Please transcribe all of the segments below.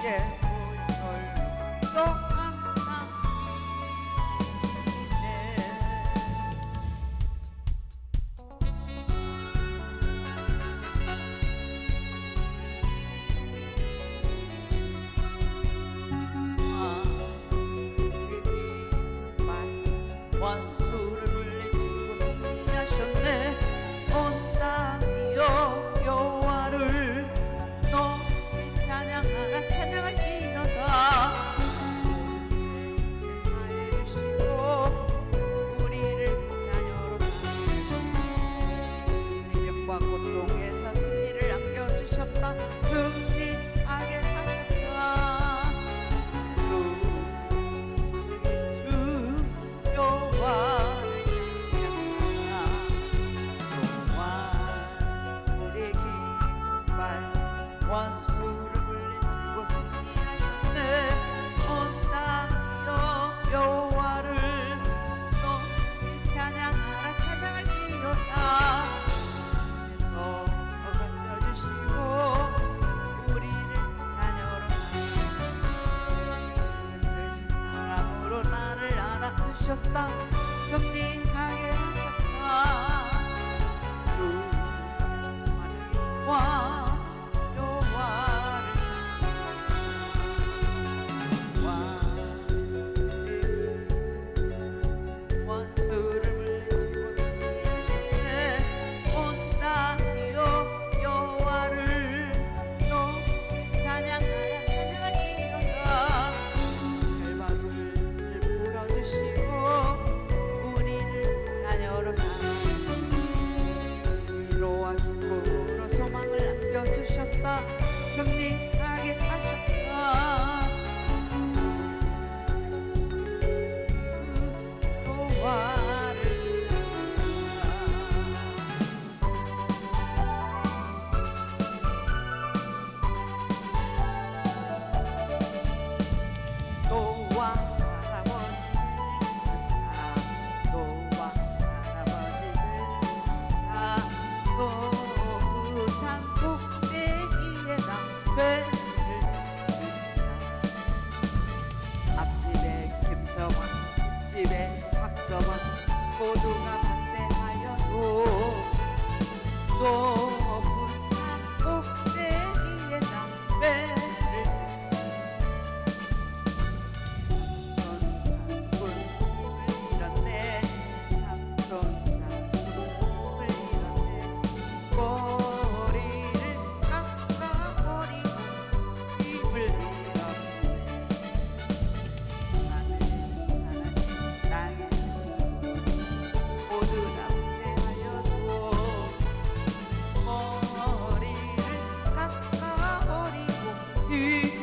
또 항상 원수를 물리치고 승리하셨네. 온 땅이여 여호와를 높이 찬양하라. 찬양할지어다. 이제 사해 주시고 우리를 자녀로 삼으시고 해명과 고통에서 승리를 안겨주셨다. 승리하게 하셨다. 원수를 물리치고 승리하셨네. 온 땅이여 여호와를 높이 찬양하라. 찬양할지어다. 그래서 건져주시고 우리를 자녀로 삼으시고 크신 사랑으로 나를 안아주셨다. 승리하게 하셨다. 와 주셨다. 승리하게 하셨다. 노아 할아버지를 다 노산 배를 앞집에 김서원 뒷집에 박서원 모두가 반대하여도 높은 산 꼭대기에 담배를 손잡고 힘을 잃었네. 손잡고 힘을 잃었네. 머리를 깎아버리고 힘을 잃었네. 하늘 땅에 모두 남대하여도 머리를 깎아버리고 힘을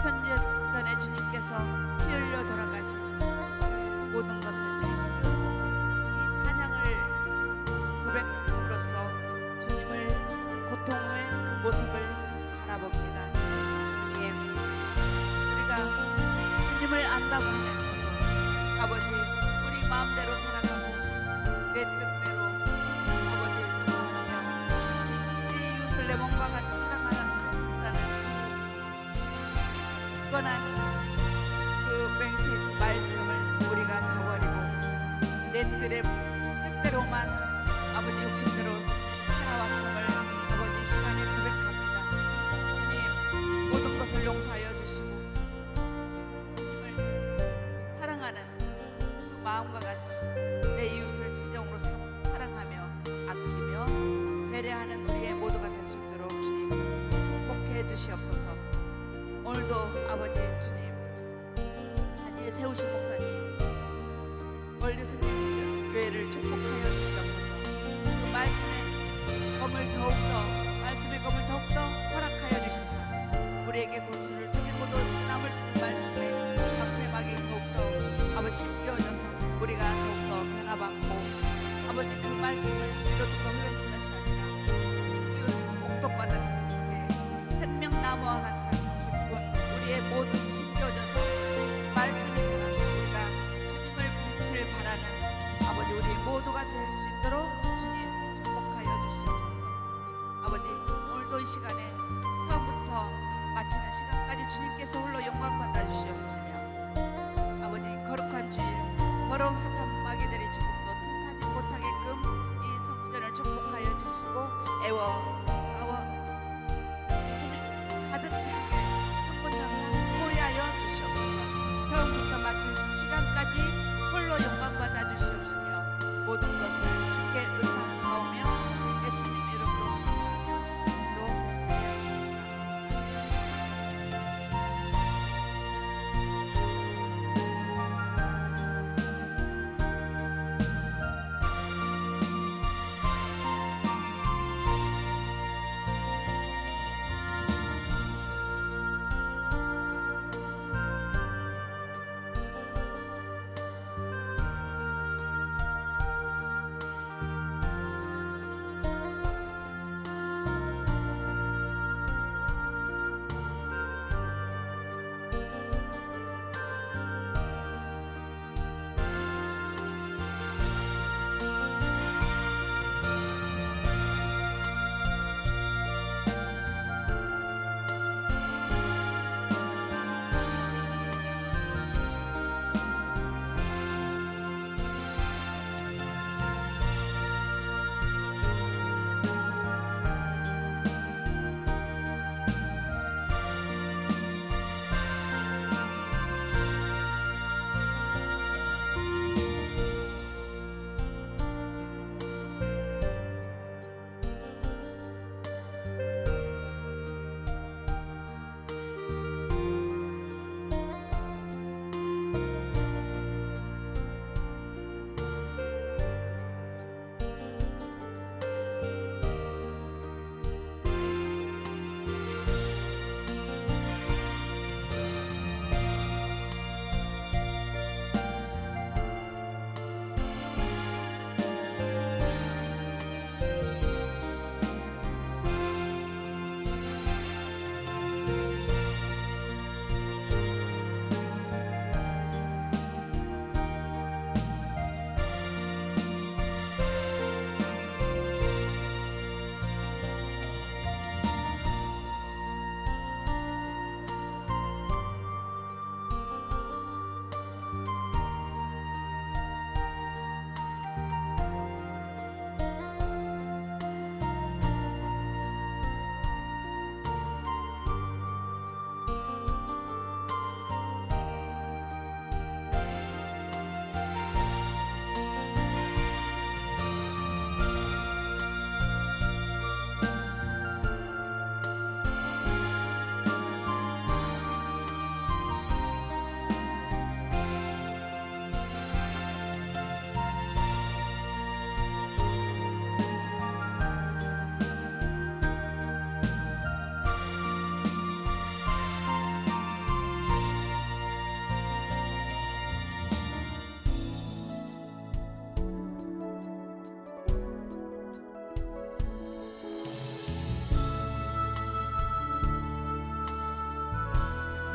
2000년 전에 주님께서 피 흘려 돌아가신 그 모든 것을 다시금 이 찬양을 고백함으로써 주님을 고통의 그 모습을 바라봅니다. 주님, 우리가 주님을 안다고 하면서도 아버지 우리 마음대로 살아가고 내 뜻대로 아버지를 구원하며 내 이웃을 내 몸과 같이 사랑하라는 굳건한 그 맹세 말씀을 우리가 저버리고 내 뜻대로만 아버지 욕심대로 살아왔음을 아버지 이 시간에 고백합니다. 주님, 모든 것을 용서하여 주시고 주님을 사랑하는 그 마음과 같이 내 이웃을 진정으로 사랑하며 아끼며 배려하는 우리의 모두가 될 수 있도록 주님 축복해 주시옵소서. 오늘도 아버지 주님 단위에 세우신 목사님 월드 생명 교회를 축복하여 주시옵소서. 그 말씀의 검을 더욱더 허락하여 주시사 우리에게 고수를 드리고도 남을 수 있는 말씀에 방패막이 더욱더 아버지 심겨져서 우리가 더욱더 변화받고 아버지 그 말씀을 이루어서 흘러는 것이 아니라 이웃 복독받은 생명나무와 같은 기쁜 우리의 모든 심겨져서 말씀이 자라서 우리가 주님을 빛을 바라는 아버지 우리 모두가 될 수 있도록 주님 축복하여 주시옵소서. 아버지 오늘도 이 시간에 처음부터 마치는 시간까지 주님께서 홀로 영광 받아 주시옵시며 아버지 거룩한 주일 더러운 사탄 마귀들이 조금도 틈타지 못하게끔 이 성전을 축복하여 주시고 애워 싸워 가득 차게 성군전사 포위하여 주시옵소서. 처음부터 마친 시간까지 홀로 영광 받아 주시옵시며 모든 것을 주께 의탁하오며 예수님 이름으로 감사하며 기도드렸습니다.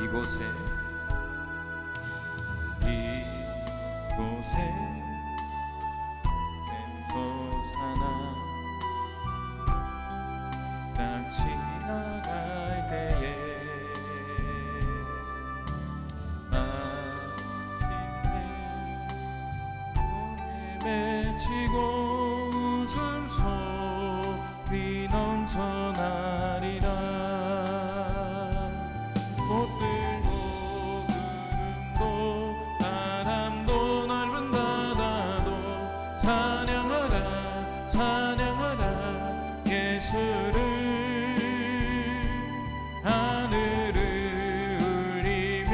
이곳에 샘솟아나 딱 지나갈 때에 마침내 눈에 맺히고 웃음소리 넘쳐나리라. 꽃들도 구름도 바람도 넓은 바다도 찬양하라 찬양하라 예수를. 하늘을 울리며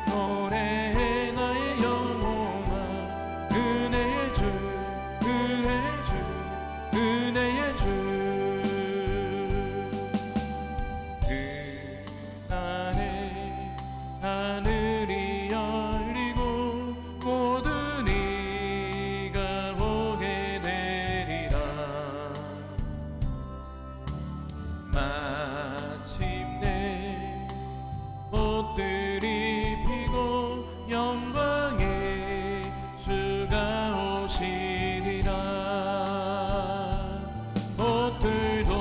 노래해 나의 영혼아. 은혜의 주 은혜의 주 은혜의 주. 그날에 하늘이 열리고 모든 이가 보게 되리라. 마침내 꽃들이 피고 영광의 주가 오시리라. 꽃들도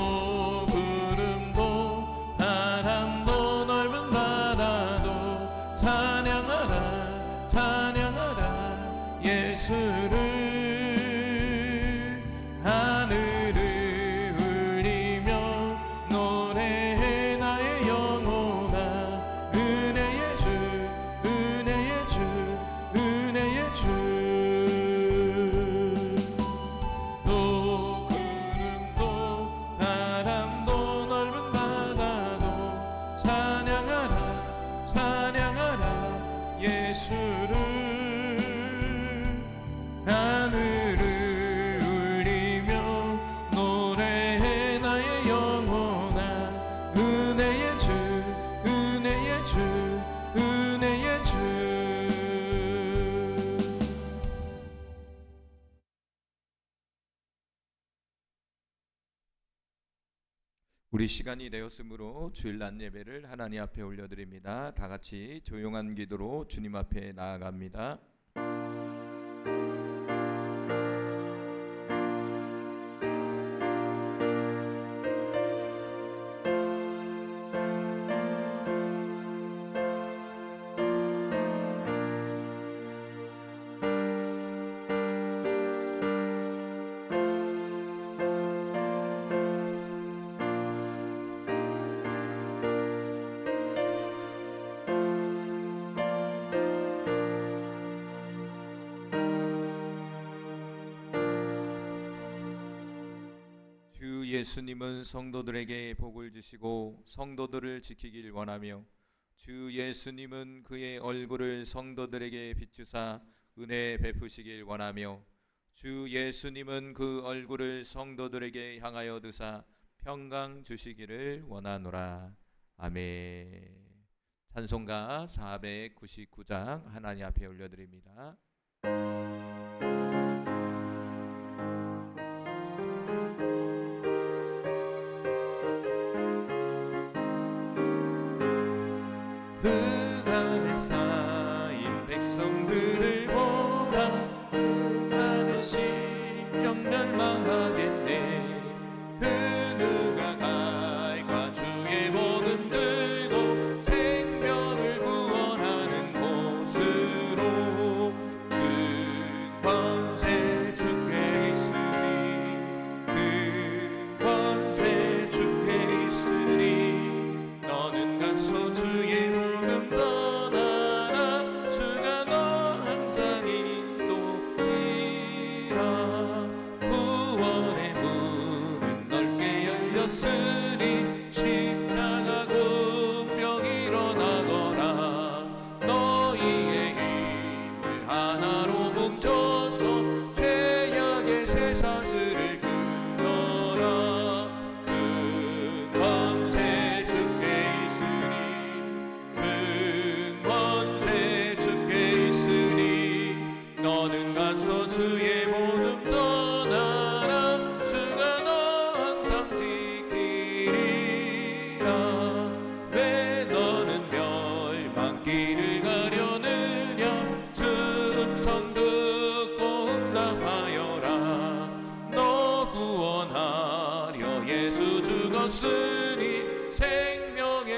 구름도 바람도 넓은 바다도 찬양하라 찬양하라 예수를. 하늘을 울리며 노래해 나의 영혼아. 은혜의 주 은혜의 주 은혜의 주. 또 구름도 바람도 넓은 바다도 찬양하라 찬양하라 예수를. 하늘을 울리며 노래해 나의 영혼아. 은혜의 주 은혜의 주 은혜의 주. 우리 시간이 되었으므로 주일 낮 예배를 하나님 앞에 올려드립니다. 다 같이 조용한 기도로 주님 앞에 나아갑니다. 주 예수님은 성도들에게 복을 주시고 성도들을 지키길 원하며 주 예수님은 그의 얼굴을 성도들에게 비추사 은혜 베푸시길 원하며 주 예수님은 그 얼굴을 성도들에게 향하여 드사 평강 주시기를 원하노라. 아멘. 찬송가 499장 하나님 앞에 올려드립니다. 흑암에 쌓인 백성들을 보라. 수많은 심령 멸망하겠네. 그 누가 갈까 주의 복음 들고 생명을 구원하는 곳으로. 큰 권세 주께 있으리. 큰 권세 주께 있으리. 너는 가서 주의 복음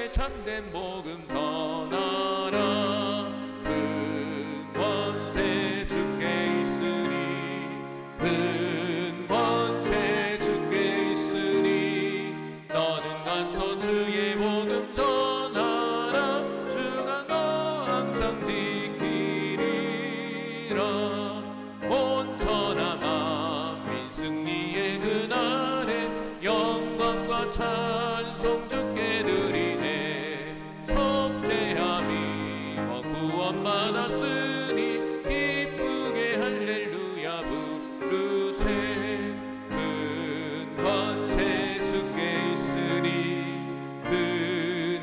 세상에 참된 복음 전하라. 근권세 주께 있으니 근권세 주께 있으니 너는 가서 주의 복음 전하라. 주가 너 항상 지키리라. 온 천하 만민 승리의 그날에 영광과 찬송 주께 드리네. 속죄함이 구원 받았으니 기쁘게 할렐루야 부르세. 근권세 주께 있으니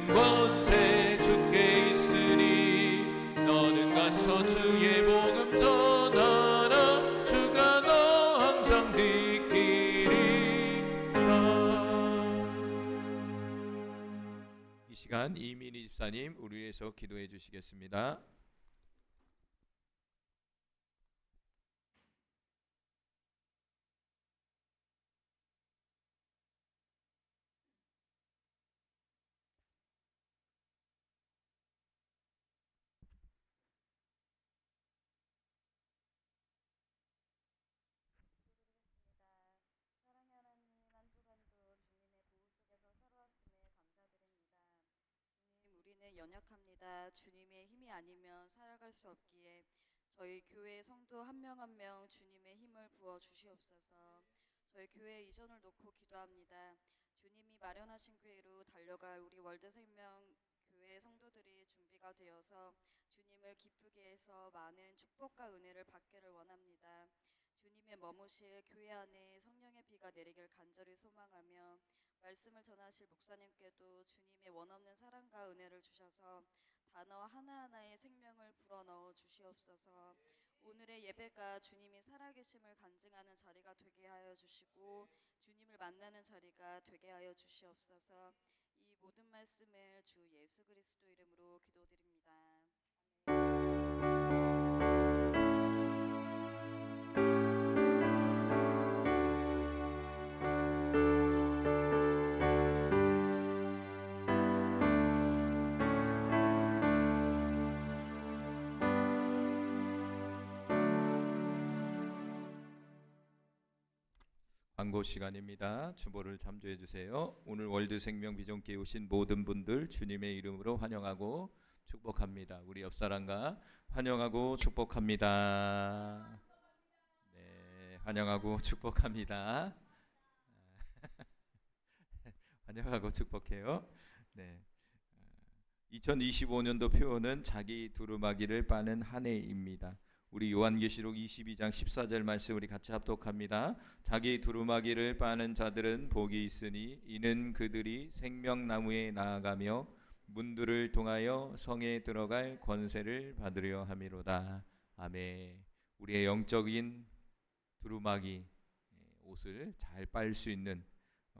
근권세 주께 있으니 너는 가서 주의 복음 전하라. 주가 너 항상 지키리라. 이 시간 이민희 집사님 우리 위해서 기도해 주시겠습니다. 사랑의 하나님, 한 주간도 주님의 보호 속에서 살아왔음에 감사드립니다. 주님, 우리는 연약합니다. 주님의 힘이 아니면 살아갈 수 없기에 저희 교회 성도 한 명 한 명 주님의 힘을 부어 주시옵소서. 저희 교회 이전을 놓고 기도합니다. 주님이 마련하신 교회로 달려갈 우리 월드생명 교회 성도들이 준비가 되어서 주님을 기쁘게 해서 많은 축복과 은혜를 받기를 원합니다. 주님의 머무실 교회 안에 성령의 비가 내리길 간절히 소망하며 말씀을 전하실 목사님께도 주님의 원없는 사랑과 은혜를 주셔서 단어 하나하나에 생명을 불어넣어 주시옵소서. 오늘의 예배가 주님이 살아계심을 간증하는 자리가 되게 하여 주시고 주님을 만나는 자리가 되게 하여 주시옵소서. 이 모든 말씀을 주 예수 그리스도 이름으로 기도드립니다. 광고 시간입니다. 주보를 참조해 주세요. 오늘 월드 생명 비전교회 오신 모든 분들 주님의 이름으로 환영하고 축복합니다. 우리 옆 사람과 환영하고 축복합니다. 네, 환영하고 축복합니다. 환영하고 축복해요. 네. 2025년도 표어는 자기 두루마기를 빠는 한 해입니다. 우리 요한계시록 22장 14절 말씀 우리 같이 합독합니다. 자기 두루마기를 빠는 자들은 복이 있으니 이는 그들이 생명나무에 나아가며 문들을 통하여 성에 들어갈 권세를 받으려 함이로다. 아멘. 우리의 영적인 두루마기 옷을 잘 빨 수 있는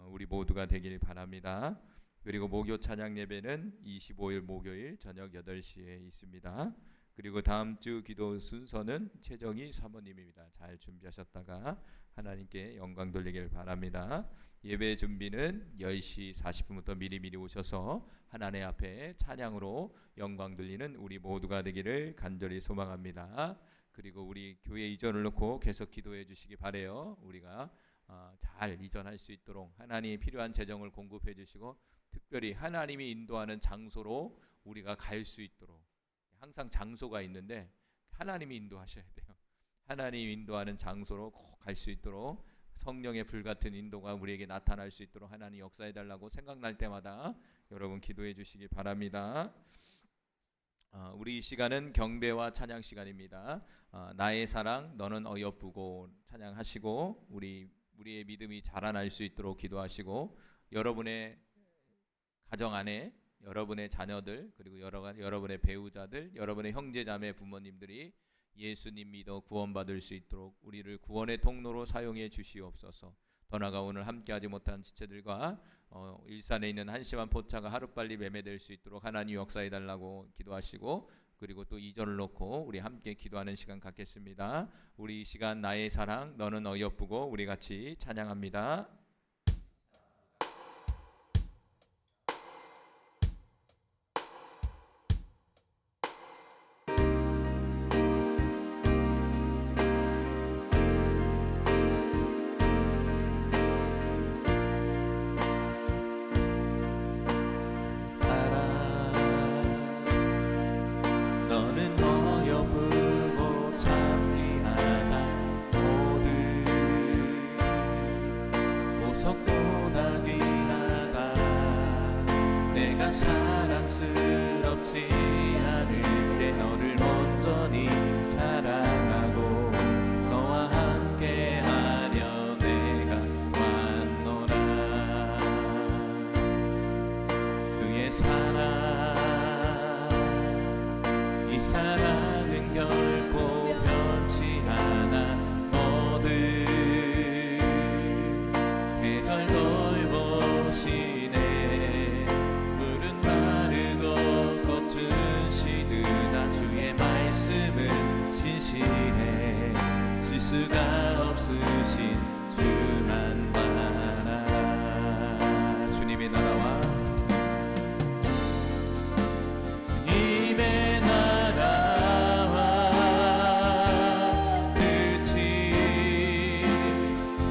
우리 모두가 되길 바랍니다. 그리고 목요 찬양 예배는 25일 목요일 저녁 8시에 있습니다. 그리고 다음 주 기도 순서는 최정희 사모님입니다. 잘 준비하셨다가 하나님께 영광 돌리길 바랍니다. 예배 준비는 10시 40분부터 미리미리 오셔서 하나님 앞에 찬양으로 영광 돌리는 우리 모두가 되기를 간절히 소망합니다. 그리고 우리 교회 이전을 놓고 계속 기도해 주시기 바라요. 우리가 잘 이전할 수 있도록 하나님이 필요한 재정을 공급해 주시고 특별히 하나님이 인도하는 장소로 우리가 갈 수 있도록 항상 장소가 있는데 하나님이 인도하셔야 돼요. 하나님이 인도하는 장소로 꼭 갈 수 있도록 성령의 불같은 인도가 우리에게 나타날 수 있도록 하나님 역사해 달라고 생각날 때마다 여러분 기도해 주시기 바랍니다. 우리 이 시간은 경배와 찬양 시간입니다. 나의 사랑 너는 어여쁘고 찬양하시고 우리의 믿음이 자라날 수 있도록 기도하시고 여러분의 가정 안에 여러분의 자녀들 그리고 여러분의 배우자들 여러분의 형제자매 부모님들이 예수님 믿어 구원받을 수 있도록 우리를 구원의 통로로 사용해 주시옵소서. 더 나아가 오늘 함께하지 못한 지체들과 일산에 있는 한심한 포차가 하루빨리 매매될 수 있도록 하나님 역사해 달라고 기도하시고 그리고 또 이전을 놓고 우리 함께 기도하는 시간 갖겠습니다. 우리 이 시간 나의 사랑 너는 어여쁘고 우리 같이 찬양합니다. 내가 사랑스럽지 않을 때 너를 온전히 사랑하고 너와 함께하려 내가 왔노라. 주의 사랑 이 사랑은 결코 변치 않아. 모든 계절 돌보시네. 물은 마르고 꽃은 시드나 주의 말씀은 신실해. 실수가 없으신 주만 바라. 주님의 나라와 주님의 나라와 뜻이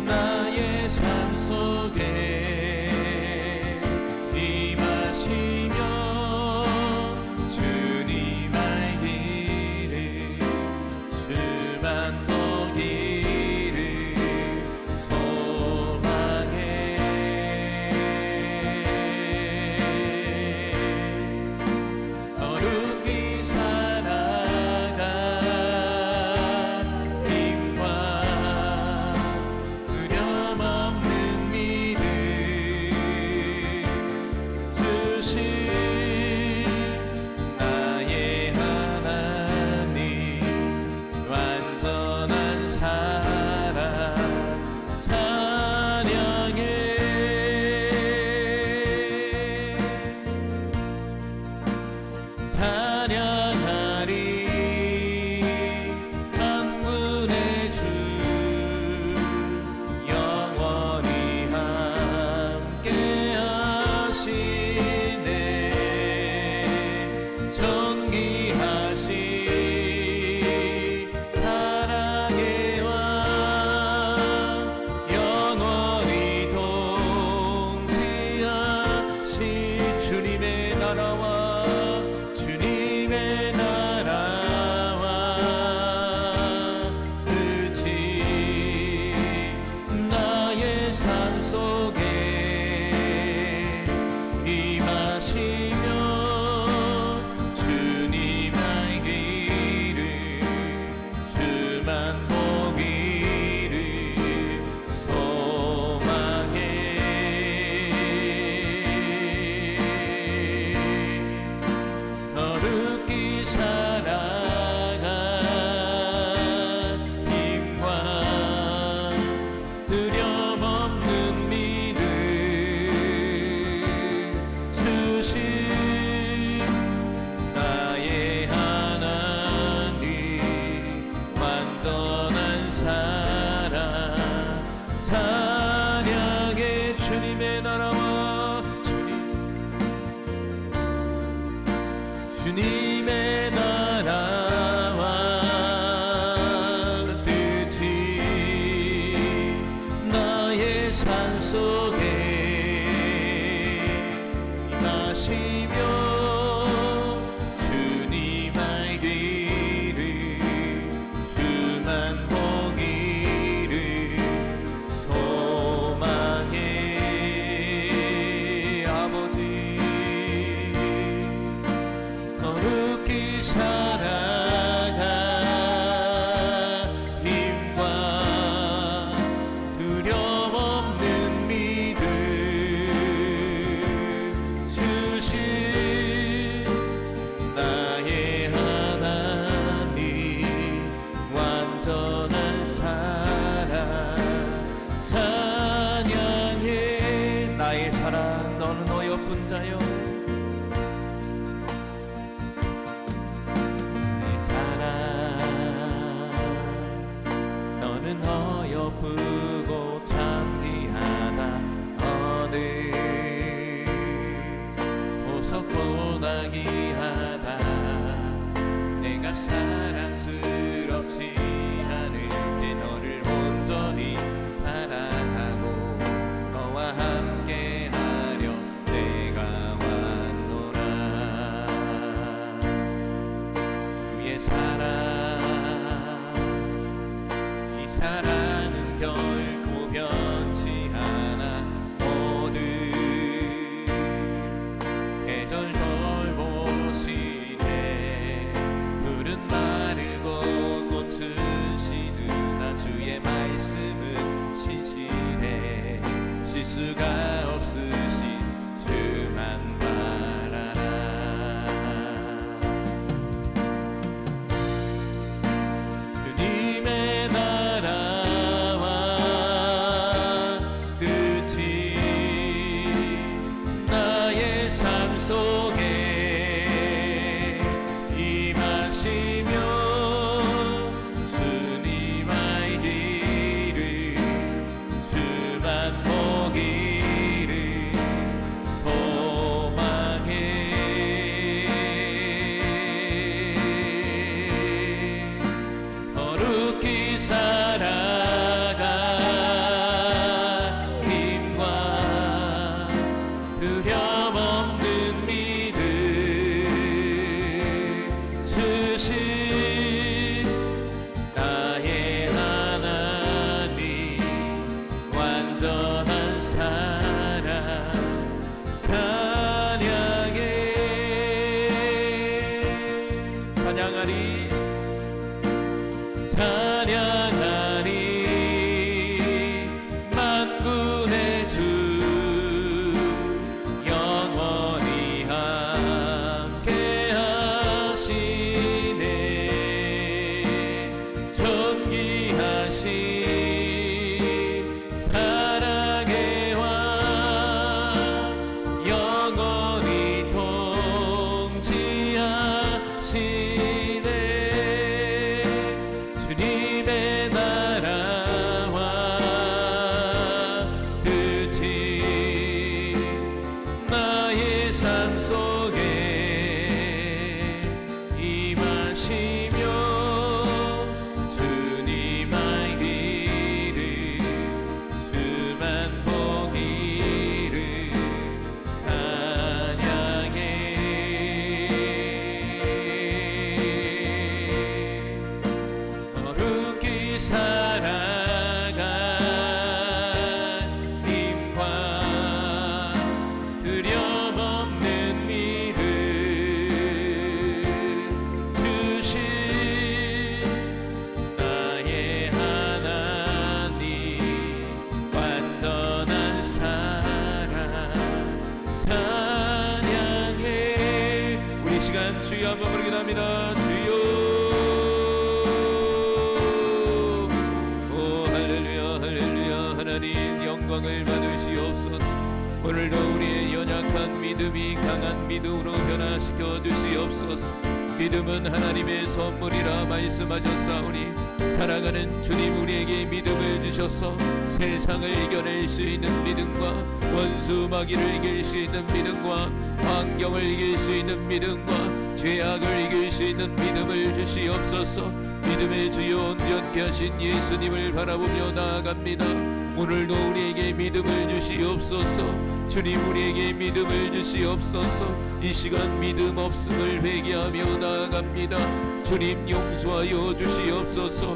나의 삶 속에 임하시며 주님 알기를 주만 보기를 소망해. 거룩히 살아가 힘과 두려움 없는 믿음 주신 나의 하나님. 완전한 사랑 찬양해. 찬양하리 만군의 주 영원히 함께하시네. 존귀하신 사랑의 왕 영원히 통치하신 주님의 나라와 주님의 나라와 뜻이 나의 삶 속에 임하시며 주님 알기를 주만 보기를 소망해. 거룩히 살아가 힘과 두려움 없는 믿음 주신 나의 하나님. 완전한 사랑 찬양해. 주님의 나라와 주님의 나라와 뜻이 나의 삶 속에 임하시며 주님 알기를 주만 보기를 소망해. 아버지 거룩히 살아가 힘과 두려움 없는 믿음 주신 나의 하나님. 완전한 사랑 찬양해. 나의 사랑 너는 어여쁜 자여. 내 사랑 너는 어여쁘고 참 귀하다. 어느 보석보다 귀하다. 내가 사랑스럽지 않을 때 너를 온전히 사랑하고 너와 함께하려 내가 왔노라. 주의 사랑 이 사랑은 결코 변치 않아. 모든 계절 돌보시네. 푸른 마르고 꽃은 시드나 주의 말씀은 신실해. 실수가 없으신 주만 바라라. 주님의 나라와 뜻이 나의 삶 속에 임하시며 주님 알기를 주만 보기를 소망해. 거룩히 살아가 힘과 두려움없는 믿음 주신 나의 하나님 완전한 사랑 찬양해. 찬양하리 만군의 주 영원히 함께 하시네. 존귀하신 사랑의 왕 영원히 통치하시네. 주님의 나라와 뜻이 나의 삶 속에 임하시며 주님 알기를 주만 보기를 찬양해. 거룩히 살아가 힘과 두려움없는 믿음 주신 나의 하나님 완전한 사랑 찬양해. 우리 시간 주여 한번 부르기도 합니다. 주여. 오 할렐루야 할렐루야. 하나님 영광을 받으시옵소서. 오늘도 우리의 연약한 믿음이 강한 믿음으로 변화시켜 주시옵소서. 믿음은 하나님의 선물이라 말씀하셨사오니 사랑하는 주님 우리에게 믿음을 주셔서 세상을 이겨낼 수 있는 믿음과 원수 마귀를 이길 수 있는 믿음과 환경을 이길 수 있는 믿음과 죄악을 이길 수 있는 믿음을 주시옵소서. 믿음의 주요 온전케 하신 예수님을 바라보며 나아갑니다. 오늘도 우리에게 믿음을 주시옵소서. 주님 우리에게 믿음을 주시옵소서. 이 시간 믿음 없음을 회개하며 나아갑니다. 주님 용서하여 주시옵소서.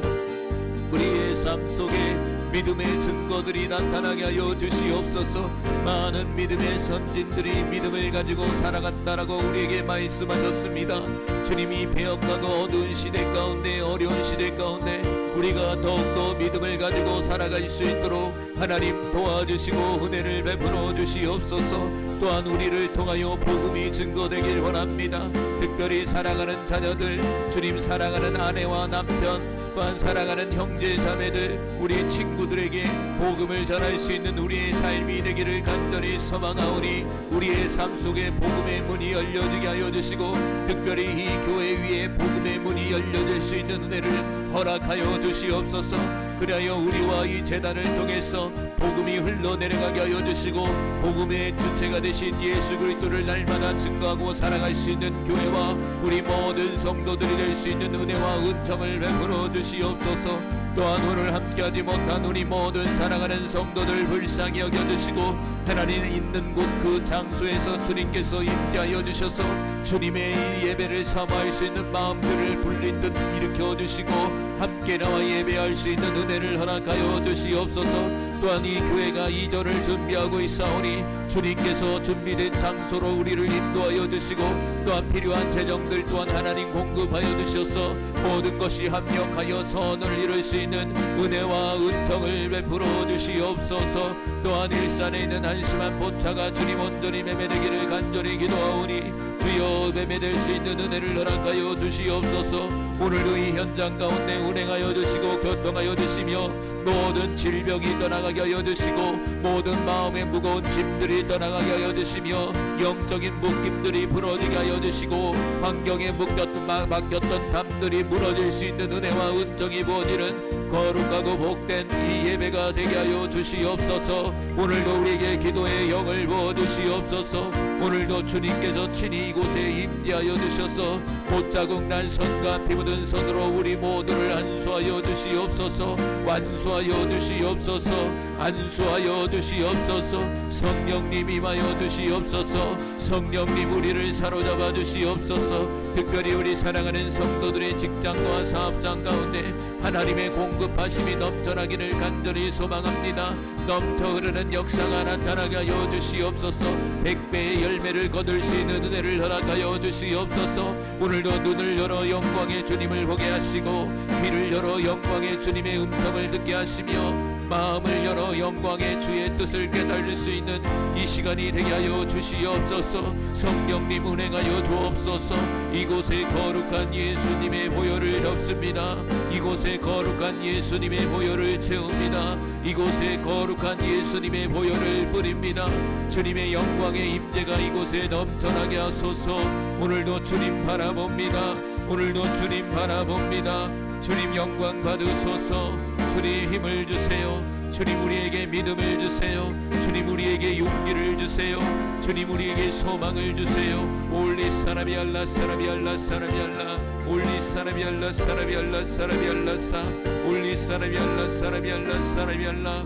우리의 삶 속에 믿음의 증거들이 나타나게 하여 주시옵소서. 많은 믿음의 선진들이 믿음을 가지고 살아갔다라고 우리에게 말씀하셨습니다. 주님이 배역하고 어두운 시대 가운데 어려운 시대 가운데 우리가 더욱더 믿음을 가지고 살아갈 수 있도록 하나님 도와주시고 은혜를 베풀어 주시옵소서. 또한 우리를 통하여 복음이 증거되길 원합니다. 특별히 사랑하는 자녀들, 주님 사랑하는 아내와 남편, 또한 사랑하는 형제 자매들, 우리 친구들에게 복음을 전할 수 있는 우리의 삶이 되기를 간절히 소망하오니 우리의 삶 속에 복음의 문이 열려지게 하여 주시고 특별히 이 교회 위에 복음의 문이 열려질 수 있는 은혜를 허락하여 주시옵소서. 그리하여 우리와 이 제단을 통해서 복음이 흘러내려가게 하여 주시고 복음의 주체가 되신 예수 그리스도를 날마다 증거하고 살아갈 수 있는 교회와 우리 모든 성도들이 될 수 있는 은혜와 은총을 베풀어 주시옵소서. 또한 오늘 함께하지 못한 우리 모든 사랑하는 성도들 불쌍히 여겨주시고 하나님 있는 곳 그 장소에서 주님께서 임재하여 주셔서 주님의 이 예배를 사모할 수 있는 마음들을 불린 듯 일으켜 주시고 함께 나와 예배할 수 있는 은혜를 허락하여 주시옵소서. 또한 이 교회가 이전을 준비하고 있사오니 주님께서 준비된 장소로 우리를 인도하여 주시고 또한 필요한 재정들 또한 하나님 공급하여 주셔서 모든 것이 합력하여 선을 이룰 수 있는 은혜와 은총을 베풀어 주시옵소서. 또한 일산에 있는 한심한 보차가 주님 온전히 매매되기를 간절히 기도하오니 주여 매매될 수 있는 은혜를 허락하여 주시옵소서. 오늘도 이 현장 가운데 운행하여 주시고 교통하여 주시며 모든 질병이 떠나가게 하여 주시고 모든 마음의 무거운 짐들이 떠나가게 하여 주시며 영적인 묶임들이 풀어지게 하여 주시고 환경에 막혔던 담들이 무너질 수 있는 은혜와 은총이 부어지는 거룩하고 복된 이 예배가 되게 하여 주시옵소서. 오늘도 우리에게 기도의 영을 부어주시옵소서. 오늘도 주님께서 친히 이곳에 임재하여 주셔서 못자국 난 손과 피 묻은 손으로 우리 모두를 안수하여 주시옵소서. 완수하여 주시옵소서. 안수하여 주시옵소서. 성령님 임하여 주시옵소서. 성령님 우리를 사로잡아 주시옵소서. 특별히 우리 사랑하는 성도들의 직장과 사업장 가운데 하나님의 공급하심이 넘쳐나기를 간절히 소망합니다. 넘쳐 흐르는 역사가 나타나게 하여 주시옵소서. 100배의 열매를 거둘 수 있는 은혜를 허락하여 주시옵소서. 오늘도 눈을 열어 영광의 주님을 보게 하시고 귀를 열어 영광의 주님의 음성을 듣게 하시며 마음을 열어 영광의 주의 뜻을 깨달을 수 있는 이 시간이 되게 하여 주시옵소서. 성령님 운행하여 주옵소서. 이곳에 거룩한 예수님의 보혈을 덮습니다. 이곳에 거룩한 예수님의 보혈을 채웁니다. 이곳에 거룩한 예수님의 보혈을 뿌립니다. 주님의 영광의 임재가 이곳에 넘쳐나게 하소서. 오늘도 주님 바라봅니다. 오늘도 주님 바라봅니다. 주님 영광 받으소서. 주님 힘을 주세요. 주님 우리에게 믿음을 주세요. 주님 우리에게 용기를 주세요. 주님 우리에게 소망을 주세요. 올리 사람이 알라 사람이 알라 사람이 알라 올리 사람이 알라 사람이 알라 사람이 알라사 올리 사람이 알라 사람이 알라 사람이 알라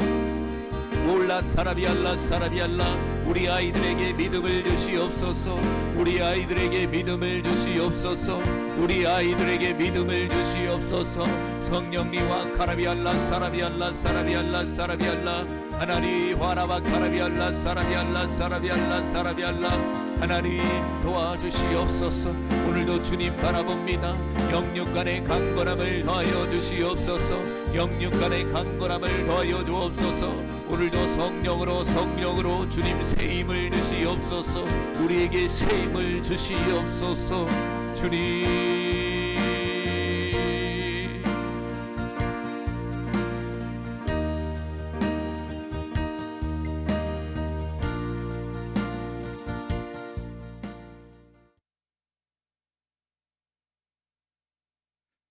올라 사람이 알라 사람이 알라. 우리 아이들에게 믿음을 주시옵소서. 우리 아이들에게 믿음을 주시옵소서. 우리 아이들에게 믿음을 주시옵소서. 성령님과 카라비 알라 사람이 알라 사람이 알라 사람이 알라 하나님 화라바 카라비 알라 사람이 알라 사람이 알라 사람이 알라 하나님 도와주시옵소서. 오늘도 주님 바라봅니다. 영육 간의 강건함을 더하여 주시옵소서. 영육 간의 강건함을 더하여 주옵소서. 오늘도 성령으로 주님 새 힘을 주시옵소서. 우리에게 새 힘을 주시옵소서. 주님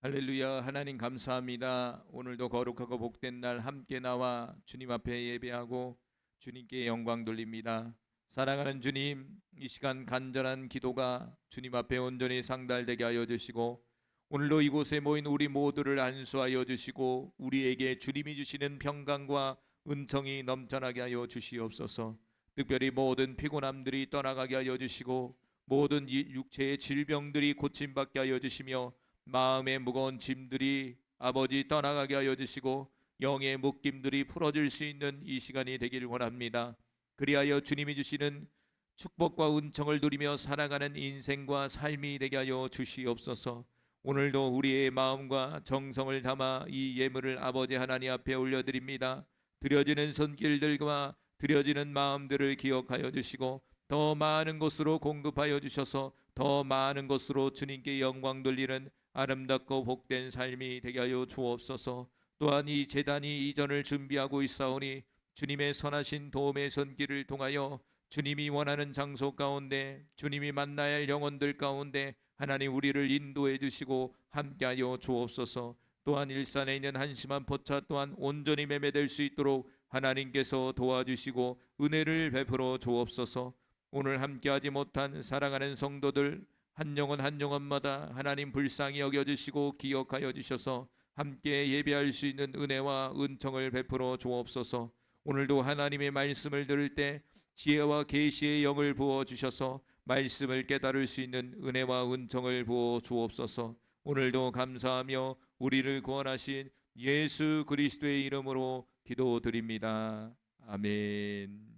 할렐루야. 하나님 감사합니다. 오늘도 거룩하고 복된 날 함께 나와 주님 앞에 예배하고 주님께 영광 돌립니다. 사랑하는 주님, 이 시간 간절한 기도가 주님 앞에 온전히 상달되게 하여 주시고 오늘도 이곳에 모인 우리 모두를 안수하여 주시고 우리에게 주님이 주시는 평강과 은총이 넘쳐나게 하여 주시옵소서. 특별히 모든 피곤함들이 떠나가게 하여 주시고 모든 육체의 질병들이 고침받게 하여 주시며 마음의 무거운 짐들이 아버지 떠나가게 하여 주시고 영의 묶임들이 풀어질 수 있는 이 시간이 되길 원합니다. 그리하여 주님이 주시는 축복과 은총을 누리며 살아가는 인생과 삶이 되게 하여 주시옵소서. 오늘도 우리의 마음과 정성을 담아 이 예물을 아버지 하나님 앞에 올려드립니다. 드려지는 손길들과 드려지는 마음들을 기억하여 주시고 더 많은 곳으로 공급하여 주셔서 더 많은 곳으로 주님께 영광 돌리는 아름답고 복된 삶이 되게 하여 주옵소서. 또한 이 제단이 이전을 준비하고 있사오니 주님의 선하신 도움의 손길을 통하여 주님이 원하는 장소 가운데 주님이 만나야 할 영혼들 가운데 하나님 우리를 인도해 주시고 함께하여 주옵소서. 또한 일산에 있는 한심한 포차 또한 온전히 매매될 수 있도록 하나님께서 도와주시고 은혜를 베풀어 주옵소서. 오늘 함께하지 못한 사랑하는 성도들 한 영혼 한 영혼마다 하나님 불쌍히 여겨주시고 기억하여 주셔서 함께 예배할 수 있는 은혜와 은총을 베풀어 주옵소서. 오늘도 하나님의 말씀을 들을 때 지혜와 계시의 영을 부어 주셔서 말씀을 깨달을 수 있는 은혜와 은총을 부어 주옵소서. 오늘도 감사하며 우리를 구원하신 예수 그리스도의 이름으로 기도드립니다. 아멘.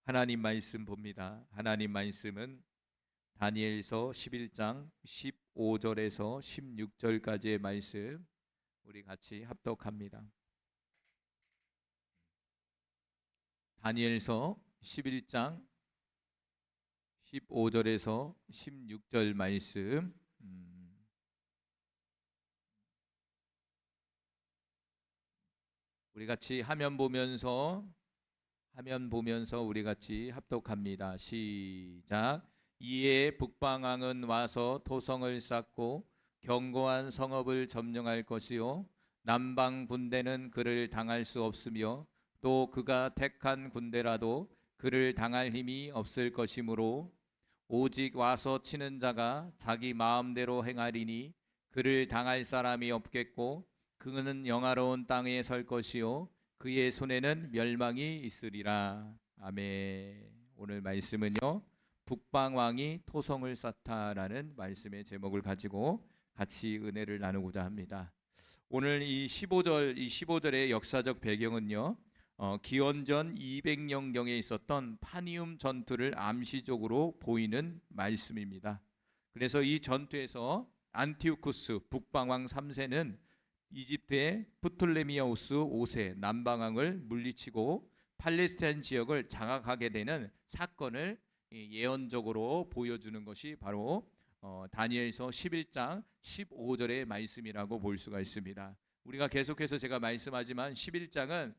하나님 말씀 봅니다. 하나님 말씀은 다니엘서 11장 15절에서 16절까지의 말씀 우리 같이 합독합니다. 다니엘서 11장 15절에서 16절 말씀 우리 같이 화면 보면서 우리 같이 합독합니다. 시작. 이에 북방왕은 와서 토성을 쌓고 견고한 성읍을 점령할 것이요 남방 군대는 그를 당할 수 없으며 또 그가 택한 군대라도 그를 당할 힘이 없을 것이므로 오직 와서 치는 자가 자기 마음대로 행하리니 그를 당할 사람이 없겠고 그는 영화로운 땅에 설 것이요 그의 손에는 멸망이 있으리라. 아멘. 오늘 말씀은요 북방왕이 토성을 쌓다라는 말씀의 제목을 가지고 같이 은혜를 나누고자 합니다. 오늘 이 15절의 역사적 배경은요 기원전 200년경에 있었던 파니움 전투를 암시적으로 보이는 말씀입니다. 그래서 이 전투에서 안티오쿠스 북방왕 3세는 이집트의 프톨레미아우스 5세 남방왕을 물리치고 팔레스타인 지역을 장악하게 되는 사건을 예언적으로 보여주는 것이 바로 다니엘서 11장 15절의 말씀이라고 볼 수가 있습니다. 우리가 계속해서 제가 말씀하지만 11장은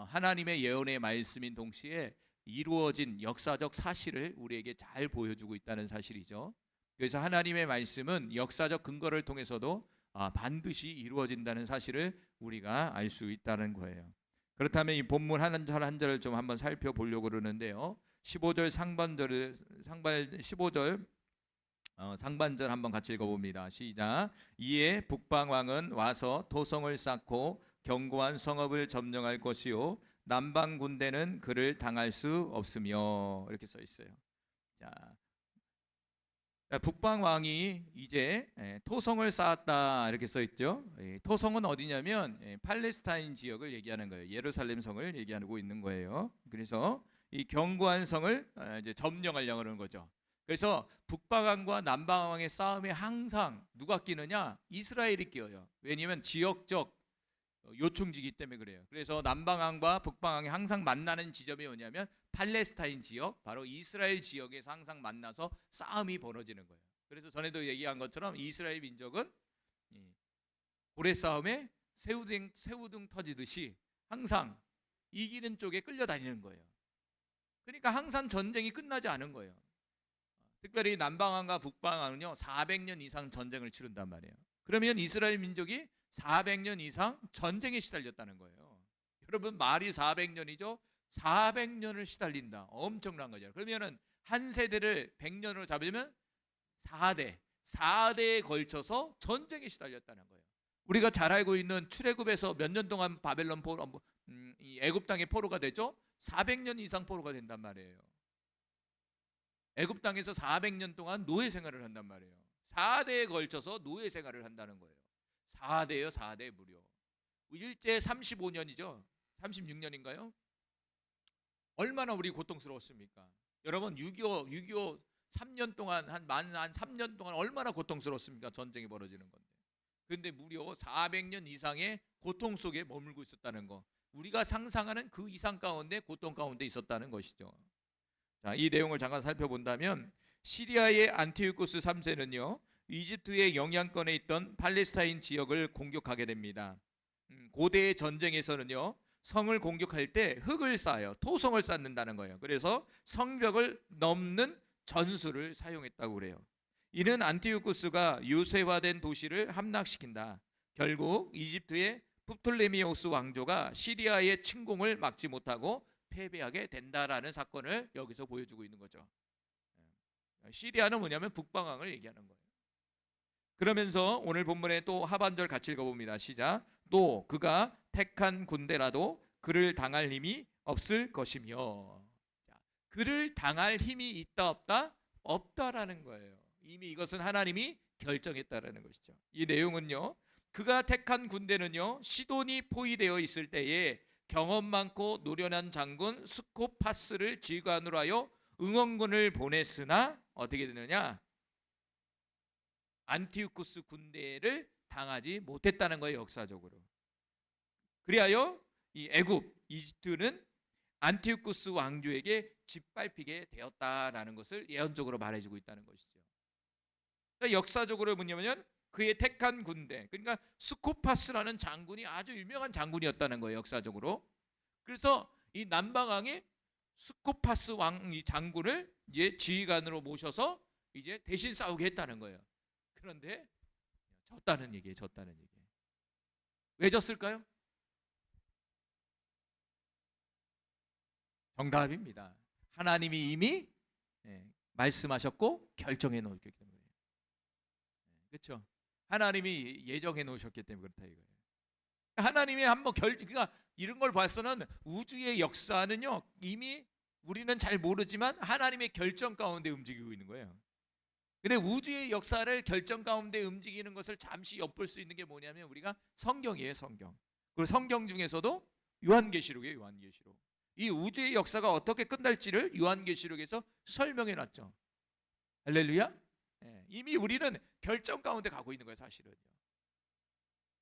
하나님의 예언의 말씀인 동시에 이루어진 역사적 사실을 우리에게 잘 보여주고 있다는 사실이죠. 그래서 하나님의 말씀은 역사적 근거를 통해서도 반드시 이루어진다는 사실을 우리가 알 수 있다는 거예요. 그렇다면 이 본문 한 절 한 절을 좀 한번 살펴보려고 그러는데요. 15절 상반절 한번 같이 읽어봅니다. 시작. 이에 북방왕은 와서 토성을 쌓고 견고한 성읍을 점령할 것이요 남방 군대는 그를 당할 수 없으며 이렇게 써 있어요. 자, 북방왕이 이제 토성을 쌓았다 이렇게 써 있죠. 토성은 어디냐면 팔레스타인 지역을 얘기하는 거예요. 예루살렘 성을 얘기하고 있는 거예요. 그래서 이 견고한 성을 이제 점령하려고 하는 거죠. 그래서 북방왕과 남방왕의 싸움에 항상 누가 끼느냐? 이스라엘이 끼어요. 왜냐하면 지역적 요충지기 때문에 그래요. 그래서 남방왕과 북방왕이 항상 만나는 지점이 뭐냐면 팔레스타인 지역, 바로 이스라엘 지역에서 항상 만나서 싸움이 벌어지는 거예요. 그래서 전에도 얘기한 것처럼 이스라엘 민족은 고래 싸움에 새우등 터지듯이 항상 이기는 쪽에 끌려다니는 거예요. 그러니까 항상 전쟁이 끝나지 않은 거예요. 특별히 남방왕과 북방왕은요 400년 이상 전쟁을 치른단 말이에요. 그러면 이스라엘 민족이 400년 이상 전쟁에 시달렸다는 거예요. 여러분 말이 400년이죠. 400년을 시달린다. 엄청난 거죠. 그러면은 한 세대를 100년으로 잡으면 4대에 걸쳐서 전쟁에 시달렸다는 거예요. 우리가 잘 알고 있는 출애굽에서 몇 년 동안 바벨론 포로, 이 애굽 땅의 포로가 되죠. 400년 이상 포로가 된단 말이에요. 애굽 땅에서 400년 동안 노예 생활을 한단 말이에요. 4대에 걸쳐서 노예 생활을 한다는 거예요. 4대요, 4대 무려. 일제 35년이죠. 36년인가요? 얼마나 우리 고통스러웠습니까? 여러분 6.25 3년 동안 한 3년 동안 얼마나 고통스러웠습니까? 전쟁이 벌어지는 건데. 그런데 무려 400년 이상의 고통 속에 머물고 있었다는 거. 우리가 상상하는 그 이상 가운데 고통 가운데 있었다는 것이죠. 자, 이 내용을 잠깐 살펴본다면 시리아의 안티오쿠스 3세는요. 이집트의 영향권에 있던 팔레스타인 지역을 공격하게 됩니다. 고대의 전쟁에서는요. 성을 공격할 때 흙을 쌓아요. 토성을 쌓는다는 거예요. 그래서 성벽을 넘는 전술을 사용했다고 그래요. 이는 안티오쿠스가 요새화된 도시를 함락시킨다. 결국 이집트의 프톨레미오스 왕조가 시리아의 침공을 막지 못하고 패배하게 된다라는 사건을 여기서 보여주고 있는 거죠. 시리아는 뭐냐면 북방왕을 얘기하는 거예요. 그러면서 오늘 본문에 또 하반절 같이 읽어봅니다. 시작. 또 그가 택한 군대라도 그를 당할 힘이 없을 것이며. 자, 그를 당할 힘이 있다 없다? 없다라는 거예요. 이미 이것은 하나님이 결정했다라는 것이죠. 이 내용은요. 그가 택한 군대는요 시돈이 포위되어 있을 때에 경험 많고 노련한 장군 스코파스를 지휘관으로 하여 응원군을 보냈으나 어떻게 되느냐? 안티오쿠스 군대를 당하지 못했다는 거예요, 역사적으로. 그리하여 이 애굽 이집트는 안티오쿠스 왕조에게 짓밟히게 되었다라는 것을 예언적으로 말해주고 있다는 것이죠. 그러니까 역사적으로 뭐냐면 그의 택한 군대, 그러니까 스코파스라는 장군이 아주 유명한 장군이었다는 거예요, 역사적으로. 그래서 이 남방왕이 스코파스 왕 이 장군을 이제 지휘관으로 모셔서 이제 대신 싸우게 했다는 거예요. 그런데 졌다는 얘기예요, 졌다는 얘기. 왜 졌을까요? 정답입니다. 하나님이 이미 말씀하셨고 결정해 놓으셨기 때문에. 그렇죠? 하나님이 예정해 놓으셨기 때문에 그렇다 이거예요. 하나님이 한번 그러니까 이런 걸 봐서는 우주의 역사는요 이미 우리는 잘 모르지만 하나님의 결정 가운데 움직이고 있는 거예요. 근데 우주의 역사를 결정 가운데 움직이는 것을 잠시 엿볼 수 있는 게 뭐냐면 우리가 성경이에요, 성경. 그리고 성경 중에서도 요한계시록이에요, 요한계시록. 이 우주의 역사가 어떻게 끝날지를 요한계시록에서 설명해 놨죠. 할렐루야. 이미 우리는 결정 가운데 가고 있는 거예요, 사실은.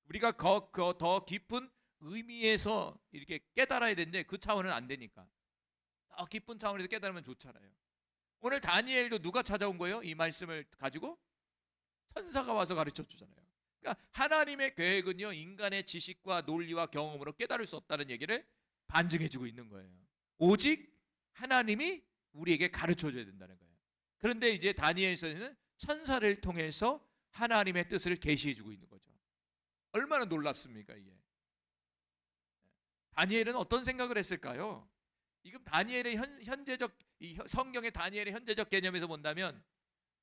우리가 더 깊은 의미에서 이렇게 깨달아야 되는데 그 차원은 안 되니까 더 깊은 차원에서 깨달으면 좋잖아요. 오늘 다니엘도 누가 찾아온 거예요? 이 말씀을 가지고 천사가 와서 가르쳐 주잖아요. 그러니까 하나님의 계획은요 인간의 지식과 논리와 경험으로 깨달을 수 없다는 얘기를 반증해 주고 있는 거예요. 오직 하나님이 우리에게 가르쳐 줘야 된다는 거예요. 그런데 이제 다니엘서는 천사를 통해서 하나님의 뜻을 계시해 주고 있는 거죠. 얼마나 놀랍습니까 이게. 다니엘은 어떤 생각을 했을까요? 지금 다니엘의 현재적 이 성경의 다니엘의 현재적 개념에서 본다면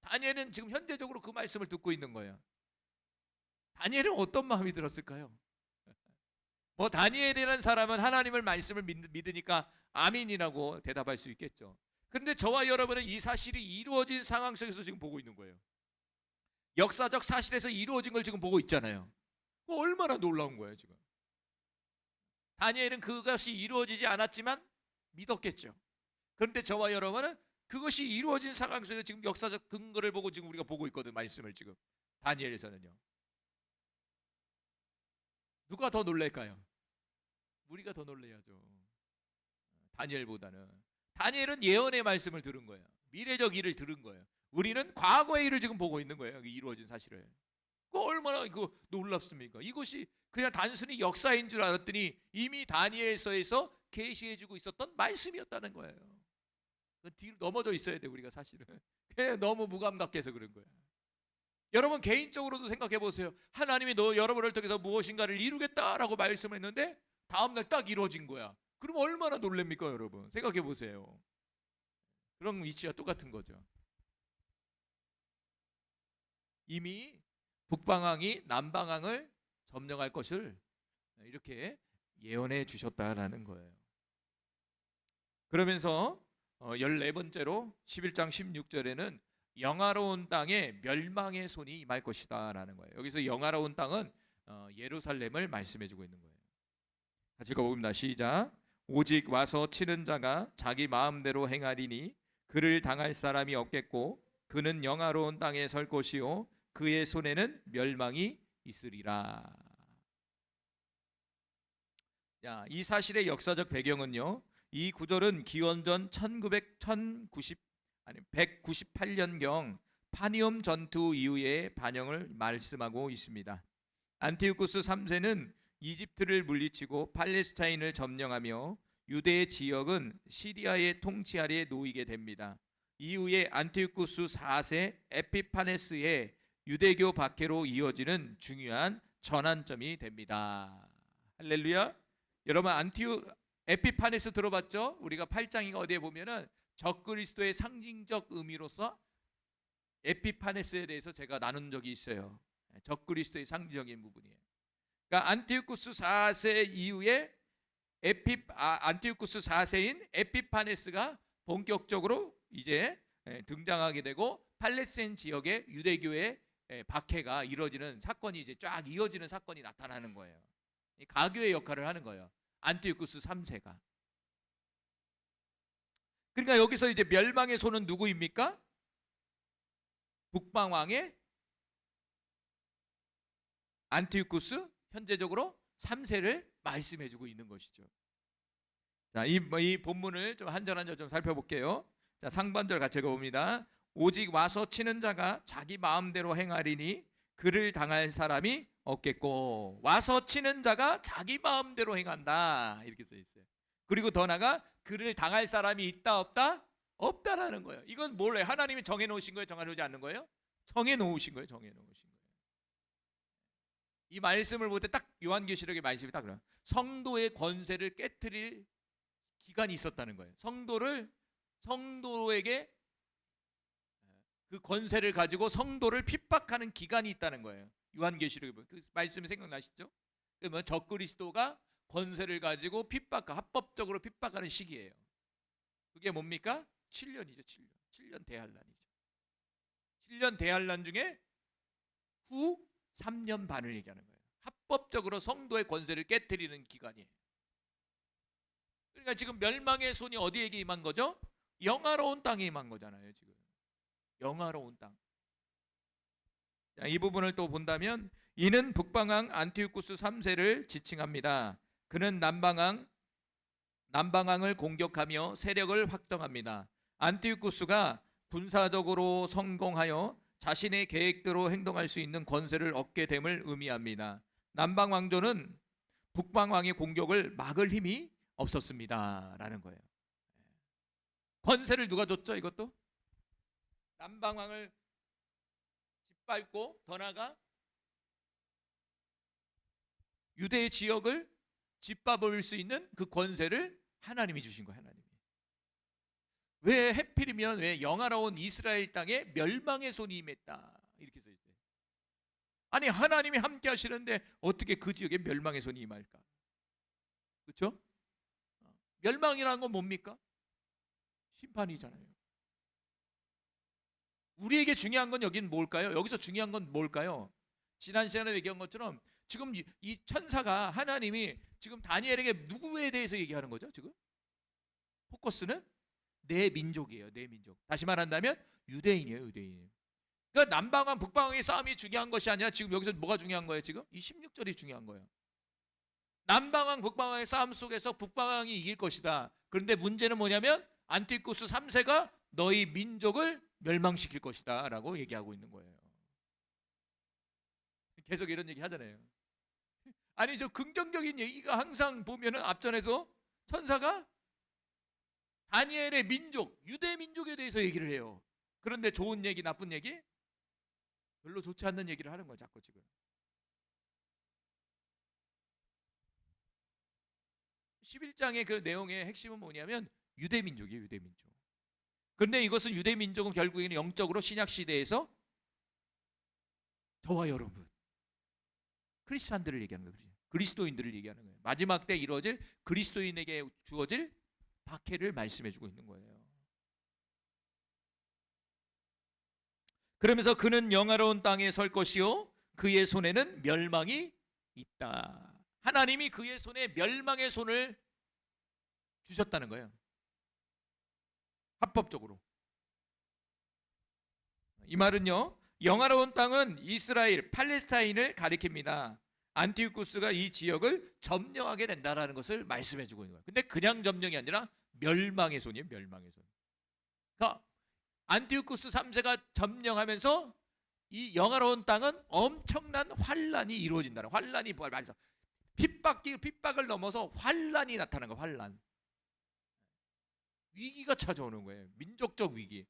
다니엘은 지금 현재적으로 그 말씀을 듣고 있는 거예요. 다니엘은 어떤 마음이 들었을까요? 뭐 다니엘이라는 사람은 하나님의 말씀을 믿으니까 아멘이라고 대답할 수 있겠죠. 그런데 저와 여러분은 이 사실이 이루어진 상황 속에서 지금 보고 있는 거예요. 역사적 사실에서 이루어진 걸 지금 보고 있잖아요. 얼마나 놀라운 거예요 지금. 다니엘은 그것이 이루어지지 않았지만 믿었겠죠. 그런데 저와 여러분은 그것이 이루어진 상황 속에서 지금 역사적 근거를 보고 지금 우리가 보고 있거든, 말씀을 지금. 다니엘에서는요. 누가 더 놀랄까요? 우리가 더 놀라야죠. 다니엘보다는. 다니엘은 예언의 말씀을 들은 거예요. 미래적 일을 들은 거예요. 우리는 과거의 일을 지금 보고 있는 거예요. 이루어진 사실을. 얼마나 이거 놀랍습니까? 이것이 그냥 단순히 역사인 줄 알았더니 이미 다니엘서에서 계시해주고 있었던 말씀이었다는 거예요. 그 뒤로 넘어져 있어야 돼 우리가 사실은. 너무 무감각해서 그런 거야. 여러분 개인적으로도 생각해 보세요. 하나님이 여러분을 통해서 무엇인가를 이루겠다라고 말씀했는데 다음날 딱 이루어진 거야. 그럼 얼마나 놀랍니까 여러분? 생각해 보세요. 그런 위치와 똑같은 거죠. 이미 북방왕이 남방왕을 점령할 것을 이렇게 예언해 주셨다라는 거예요. 그러면서 14번째로 11장 16절에는 영화로운 땅에 멸망의 손이 임할 것이다 라는 거예요. 여기서 영화로운 땅은 예루살렘을 말씀해 주고 있는 거예요. 같이 읽어봅니다. 시작. 오직 와서 치는 자가 자기 마음대로 행하리니 그를 당할 사람이 없겠고 그는 영화로운 땅에 설 것이요 그의 손에는 멸망이 있으리라. 이 사실의 역사적 배경은요. 이 구절은 기원전 198년경 파니움 전투 이후의 반영을 말씀하고 있습니다. 안티오쿠스 3세는 이집트를 물리치고 팔레스타인을 점령하며 유대 지역은 시리아의 통치 아래에 놓이게 됩니다. 이후에 안티오쿠스 4세 에피파네스의 유대교 박해로 이어지는 중요한 전환점이 됩니다. 할렐루야. 여러분 에피파네스 들어봤죠? 우리가 8장인가 어디에 보면은 적그리스도의 상징적 의미로서 에피파네스에 대해서 제가 나눈 적이 있어요. 적그리스도의 상징적인 부분이에요. 그러니까 안티오쿠스 4세 이후에 안티오쿠스 4세인 에피파네스가 본격적으로 이제 등장하게 되고 팔레스타인 지역의 유대교의 박해가 이루어지는 사건이 이제 쫙 이어지는 사건이 나타나는 거예요. 이 가교의 역할을 하는 거예요. 안티오쿠스 3세가. 그러니까 여기서 이제 멸망의 손은 누구입니까? 북방왕의 안티오쿠스 현재적으로 3세를 말씀해주고 있는 것이죠. 자, 이 본문을 좀 한 절 한 절 좀 살펴볼게요. 자, 상반절 같이 읽어봅니다. 오직 와서 치는 자가 자기 마음대로 행하리니 그를 당할 사람이 없겠고, 와서 치는 자가 자기 마음대로 행한다 이렇게 써 있어요. 그리고 더 나아가 그를 당할 사람이 있다 없다? 없다라는 거예요. 이건 뭘래요? 하나님이 정해놓으신 거예요? 정해놓지 않는 거예요? 정해놓으신 거예요. 정해놓으신 거예요. 이 말씀을 볼 때 딱 요한계시록의 말씀이 딱 그래요. 성도의 권세를 깨트릴 기간이 있었다는 거예요. 성도에게 그 권세를 가지고 성도를 핍박하는 기간이 있다는 거예요. 요한계시록에 보면 그 말씀이 생각나시죠? 그러면 적그리스도가 권세를 가지고 합법적으로 핍박하는 시기예요. 그게 뭡니까? 7년이죠. 7년 대환란이죠. 7년 대환란 중에 후 3년 반을 얘기하는 거예요. 합법적으로 성도의 권세를 깨트리는 기간이에요. 그러니까 지금 멸망의 손이 어디에게 임한 거죠? 영화로운 땅에 임한 거잖아요. 지금 영화로운 땅. 자, 이 부분을 또 본다면 이는 북방왕 안티오쿠스 3세를 지칭합니다. 그는 남방왕을 공격하며 세력을 확정합니다. 안티오쿠스가 군사적으로 성공하여 자신의 계획대로 행동할 수 있는 권세를 얻게 됨을 의미합니다. 남방 왕조는 북방 왕의 공격을 막을 힘이 없었습니다라는 거예요. 권세를 누가 줬죠? 이것도 남방 왕을 짓밟고 더 나아가 유대 지역을 짓밟을 수 있는 그 권세를 하나님이 주신 거예요. 하나님이. 왜 해필이면 왜 영화로운 이스라엘 땅에 멸망의 손이 임했다 이렇게 써 있어요. 아니 하나님이 함께 하시는데 어떻게 그 지역에 멸망의 손이 임할까? 그렇죠? 멸망이라는 건 뭡니까? 심판이잖아요. 우리에게 중요한 건 여긴 뭘까요? 여기서 중요한 건 뭘까요? 지난 시간에 얘기한 것처럼 지금 이 천사가 하나님이 지금 다니엘에게 누구에 대해서 얘기하는 거죠? 지금 포커스는 내 민족이에요. 내 민족. 다시 말한다면 유대인이에요. 유대인. 그러니까 남방왕 북방왕의 싸움이 중요한 것이 아니라 지금 여기서 뭐가 중요한 거예요? 지금 이 16절이 중요한 거예요. 남방왕 북방왕의 싸움 속에서 북방왕이 이길 것이다. 그런데 문제는 뭐냐면 안티쿠스 3세가 너희 민족을 멸망시킬 것이다 라고 얘기하고 있는 거예요. 계속 이런 얘기 하잖아요. 아니 저 긍정적인 얘기가 항상 보면은 앞전에서 천사가 다니엘의 민족, 유대 민족에 대해서 얘기를 해요. 그런데 좋은 얘기, 나쁜 얘기? 별로 좋지 않는 얘기를 하는 거야, 자꾸 지금. 11장의 그 내용의 핵심은 뭐냐면 유대 민족이에요, 유대 민족. 그런데 이것은 유대 민족은 결국에는 영적으로 신약 시대에서 저와 여러분, 크리스찬들을 얘기하는 거예요. 그리스도인들을 얘기하는 거예요. 마지막 때 이루어질 그리스도인에게 주어질 박해를 말씀해주고 있는 거예요. 그러면서 그는 영화로운 땅에 설 것이요 그의 손에는 멸망이 있다. 하나님이 그의 손에 멸망의 손을 주셨다는 거예요. 합법적으로. 이 말은요, 영화로운 땅은 이스라엘, 팔레스타인을 가리킵니다. 안티오쿠스가 이 지역을 점령하게 된다라는 것을 말씀해주고 있는 거예요. 근데 그냥 점령이 아니라 멸망의 손이에요. 멸망의 손. 그러니까 안티오쿠스 3세가 점령하면서 이 영화로운 땅은 엄청난 환란이 이루어진다는 거예요. 환란이 말해서 핍박을 넘어서 환란이 나타나는 거예요. 환란. 위기가 찾아오는 거예요. 민족적 위기.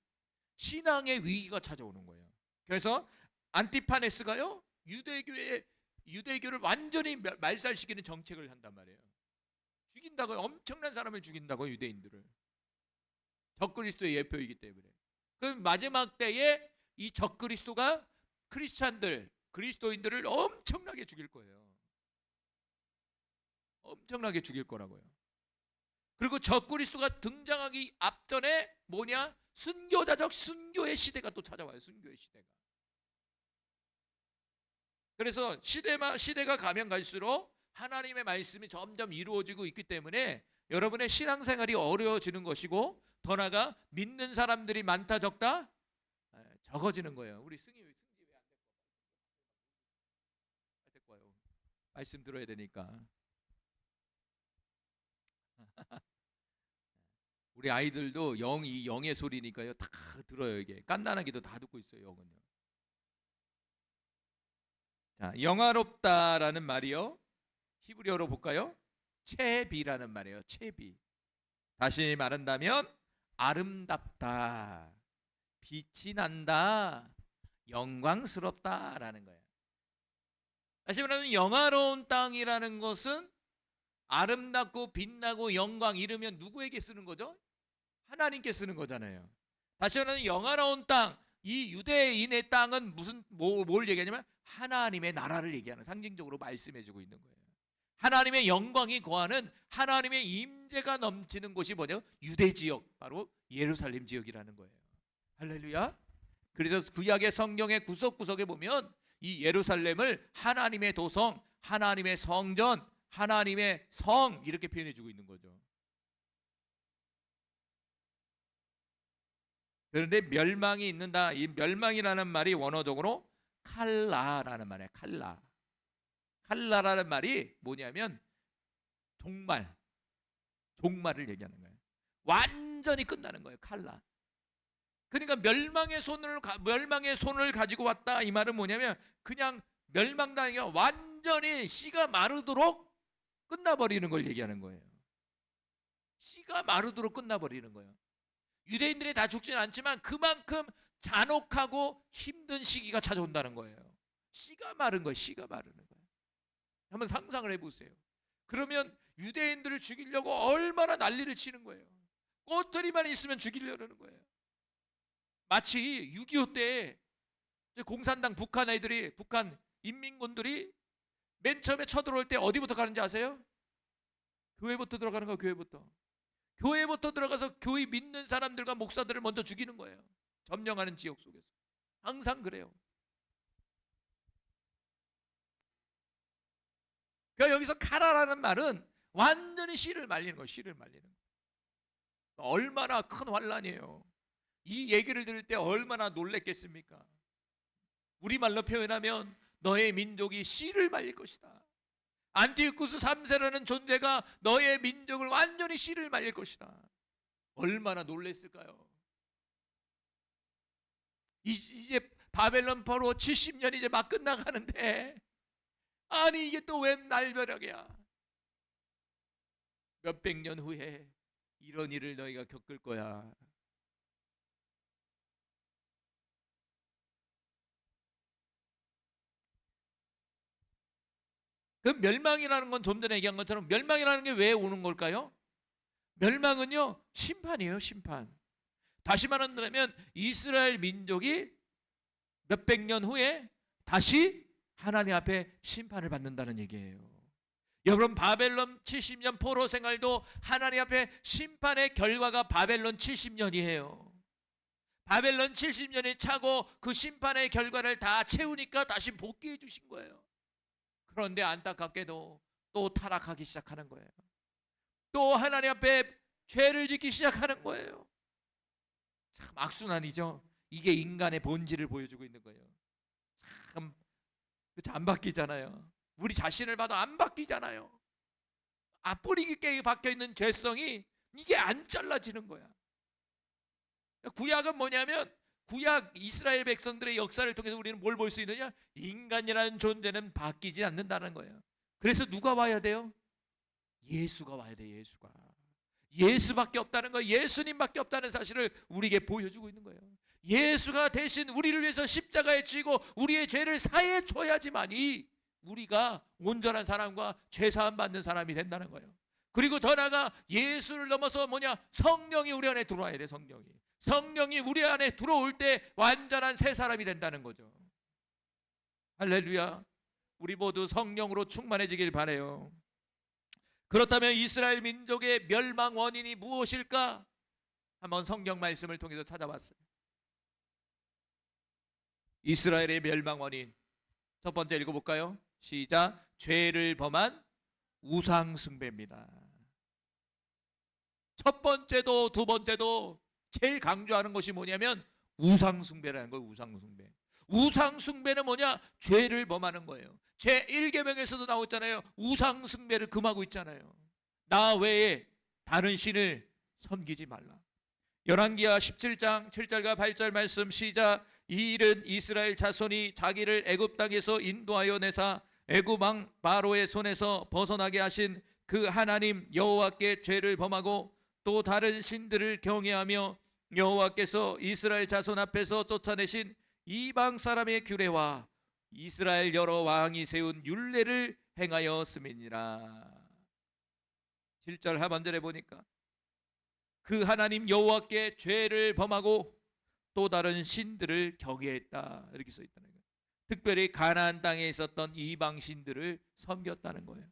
신앙의 위기가 찾아오는 거예요. 그래서 안티파네스가요 유대교를 완전히 말살시키는 정책을 한단 말이에요. 죽인다고요. 엄청난 사람을 죽인다고요. 유대인들을. 적그리스도의 예표이기 때문에. 그럼 마지막 때에 이 적그리스도가 그리스도인들을 엄청나게 죽일 거예요. 엄청나게 죽일 거라고요. 그리고 적그리스도가 등장하기 앞전에 뭐냐? 순교자적 순교의 시대가 또 찾아와요. 순교의 시대가. 그래서 시대가 가면 갈수록 하나님의 말씀이 점점 이루어지고 있기 때문에 여러분의 신앙생활이 어려워지는 것이고, 더 나아가 믿는 사람들이 많다 적다 적어지는 거예요. 우리 승희 왜안 데리고 와요? 말씀 들어야 되니까. 우리 아이들도 이 영의 소리니까요, 다 들어요. 이게 깐난하기도 다 듣고 있어요, 영은요. 자, 영화롭다라는 말이요, 히브리어로 볼까요? 체비라는 말이에요. 체비. 다시 말한다면 아름답다, 빛이 난다, 영광스럽다라는 거예요. 다시 말하면 영화로운 땅이라는 것은 아름답고 빛나고 영광 이르면 누구에게 쓰는 거죠? 하나님께 쓰는 거잖아요. 다시 말하면 영화로운 땅, 이 유대인의 땅은 뭘 얘기하냐면 하나님의 나라를 얘기하는, 상징적으로 말씀해주고 있는 거예요. 하나님의 영광이 거하는, 하나님의 임재가 넘치는 곳이 뭐냐? 유대 지역, 바로 예루살렘 지역이라는 거예요. 할렐루야. 그래서 구약의 성경의 구석구석에 보면 이 예루살렘을 하나님의 도성, 하나님의 성전, 하나님의 성 이렇게 표현해주고 있는 거죠. 그런데 멸망이 있는다. 이 멸망이라는 말이 원어적으로 칼라라는 말이에요. 칼라라는 말이 뭐냐면 종말을 얘기하는 거예요. 완전히 끝나는 거예요. 칼라. 그러니까 멸망의 손을 가지고 왔다, 이 말은 뭐냐면 그냥 멸망당이 완전히 씨가 마르도록 끝나버리는 걸 얘기하는 거예요. 씨가 마르도록 끝나버리는 거예요. 유대인들이 다 죽지는 않지만 그만큼 잔혹하고 힘든 시기가 찾아온다는 거예요. 씨가 마른 거예요. 씨가 마르는 거예요. 한번 상상을 해보세요. 그러면 유대인들을 죽이려고 얼마나 난리를 치는 거예요. 꼬투리만 있으면 죽이려는 거예요. 마치 6.25 때 공산당 북한 인민군들이 맨 처음에 쳐들어올 때 어디부터 가는지 아세요? 교회부터 들어가는 거예요. 교회부터 들어가서 교회 믿는 사람들과 목사들을 먼저 죽이는 거예요. 점령하는 지역 속에서. 항상 그래요. 그러니까 여기서 카라라는 말은 완전히 씨를 말리는 거예요. 씨를 말리는 거예요. 얼마나 큰 환란이에요. 이 얘기를 들을 때 얼마나 놀랬겠습니까? 우리말로 표현하면 너의 민족이 씨를 말릴 것이다. 안티오쿠스 3세라는 존재가 너의 민족을 완전히 씨를 말릴 것이다. 얼마나 놀랬을까요? 이제 바벨론 포로 70년이 이제 막 끝나가는데, 아니 이게 또 웬 날벼락이야. 몇백 년 후에 이런 일을 너희가 겪을 거야. 그 멸망이라는 건 좀 전에 얘기한 것처럼 멸망이라는 게 왜 오는 걸까요? 멸망은요, 심판이에요. 심판. 다시 말한다면 이스라엘 민족이 몇백 년 후에 다시 하나님 앞에 심판을 받는다는 얘기예요. 여러분, 바벨론 70년 포로 생활도 하나님 앞에 심판의 결과가 바벨론 70년이에요. 바벨론 70년이 차고 그 심판의 결과를 다 채우니까 다시 복귀해 주신 거예요. 그런데 안타깝게도 또 타락하기 시작하는 거예요. 또 하나님 앞에 죄를 짓기 시작하는 거예요. 참 악순환이죠. 이게 인간의 본질을 보여주고 있는 거예요. 참 안 바뀌잖아요. 우리 자신을 봐도 안 바뀌잖아요. 뿌리 깊게 박혀있는 죄성이 이게 안 잘라지는 거야. 구약은 뭐냐면, 구약 이스라엘 백성들의 역사를 통해서 우리는 뭘 볼 수 있느냐? 인간이라는 존재는 바뀌지 않는다는 거예요. 그래서 누가 와야 돼요? 예수가 와야 돼요. 예수밖에 없다는 거예요. 예수님밖에 없다는 사실을 우리에게 보여주고 있는 거예요. 예수가 대신 우리를 위해서 십자가에 지고 우리의 죄를 사해 줘야지만이 우리가 온전한 사람과 죄 사함 받는 사람이 된다는 거예요. 그리고 더 나아가 예수를 넘어서 성령이 우리 안에 들어와야 돼. 성령이 우리 안에 들어올 때 완전한 새 사람이 된다는 거죠. 할렐루야. 우리 모두 성령으로 충만해지길 바라요. 그렇다면 이스라엘 민족의 멸망 원인이 무엇일까? 한번 성경 말씀을 통해서 찾아봤어요. 이스라엘의 멸망 원인, 첫 번째 읽어볼까요? 시작. 죄를 범한 우상 숭배입니다. 첫 번째도 두 번째도 제일 강조하는 것이 뭐냐면 우상 숭배라는 거예요. 우상 숭배. 우상 숭배는 뭐냐? 죄를 범하는 거예요. 제 1계명에서도 나오잖아요. 우상 숭배를 금하고 있잖아요. 나 외에 다른 신을 섬기지 말라. 열왕기하 17장 7절과 8절 말씀 시작. 이 일은 이스라엘 자손이 자기를 애굽 땅에서 인도하여 내사 애굽 왕 바로의 손에서 벗어나게 하신 그 하나님 여호와께 죄를 범하고 또 다른 신들을 경외하며 여호와께서 이스라엘 자손 앞에서 쫓아내신 이방 사람의 규례와 이스라엘 여러 왕이 세운 율례를 행하였음이니라. 7절 하반절에 보니까 그 하나님 여호와께 죄를 범하고 또 다른 신들을 경외했다 이렇게 써 있다는 거예요. 특별히 가나안 땅에 있었던 이방 신들을 섬겼다는 거예요.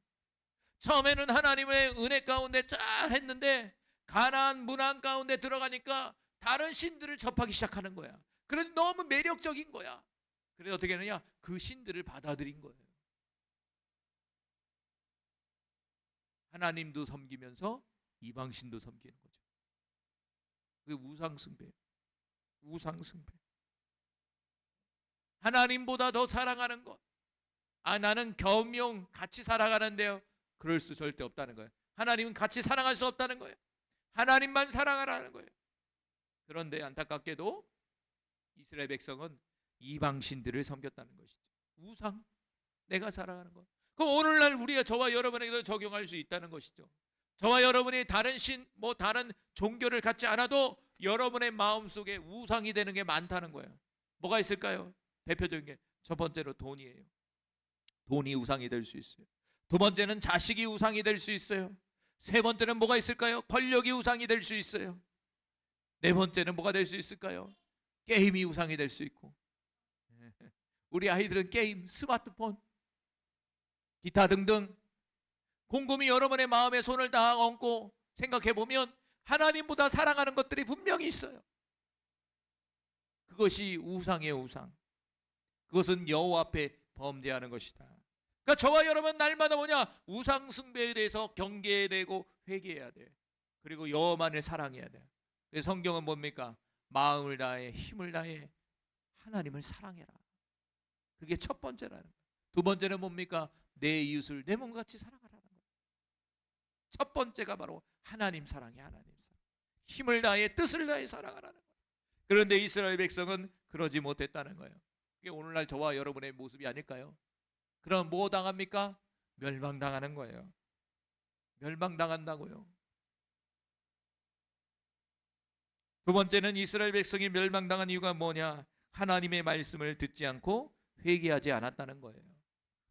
처음에는 하나님의 은혜 가운데 잘 했는데 가나안 문안 가운데 들어가니까 다른 신들을 접하기 시작하는 거야. 그래서 너무 매력적인 거야. 그래서 어떻게 하느냐? 그 신들을 받아들인 거예요. 하나님도 섬기면서 이방 신도 섬기는 거죠. 그게 우상 숭배예요. 우상 숭배. 하나님보다 더 사랑하는 것. 아, 나는 겸용 같이 살아가는데요. 그럴 수 절대 없다는 거예요. 하나님은 같이 사랑할 수 없다는 거예요. 하나님만 사랑하라는 거예요. 그런데 안타깝게도 이스라엘 백성은 이방 신들을 섬겼다는 것이죠. 우상, 내가 사랑하는 것. 그럼 오늘날 우리가 저와 여러분에게도 적용할 수 있다는 것이죠. 저와 여러분이 다른 신, 다른 종교를 갖지 않아도 여러분의 마음속에 우상이 되는 게 많다는 거예요. 뭐가 있을까요? 대표적인 게 첫 번째로 돈이에요. 돈이 우상이 될 수 있어요. 두 번째는 자식이 우상이 될 수 있어요. 세 번째는 뭐가 있을까요? 권력이 우상이 될 수 있어요. 네 번째는 뭐가 될 수 있을까요? 게임이 우상이 될 수 있고, 우리 아이들은 게임, 스마트폰, 기타 등등 곰곰이 여러분의 마음에 손을 다 얹고 생각해 보면 하나님보다 사랑하는 것들이 분명히 있어요. 그것이 우상이에요. 우상. 그것은 여호와 앞에 범죄하는 것이다. 그러니까 저와 여러분 날마다 뭐냐? 우상 숭배에 대해서 경계해야 되고 회개해야 돼. 그리고 여호와만을 사랑해야 돼. 그래서 성경은 뭡니까? 마음을 다해 힘을 다해 하나님을 사랑해라. 그게 첫 번째라는 거예요. 두 번째는 뭡니까? 내 이웃을 내 몸같이 사랑하라는 거예요. 첫 번째가 바로 하나님 사랑이에요. 하나님 사랑. 힘을 다해 뜻을 다해 사랑하라는 거예요. 그런데 이스라엘 백성은 그러지 못했다는 거예요. 그게 오늘날 저와 여러분의 모습이 아닐까요? 그럼 뭐 당합니까? 멸망당하는 거예요. 멸망당한다고요. 두 번째는 이스라엘 백성이 멸망당한 이유가 뭐냐? 하나님의 말씀을 듣지 않고 회개하지 않았다는 거예요.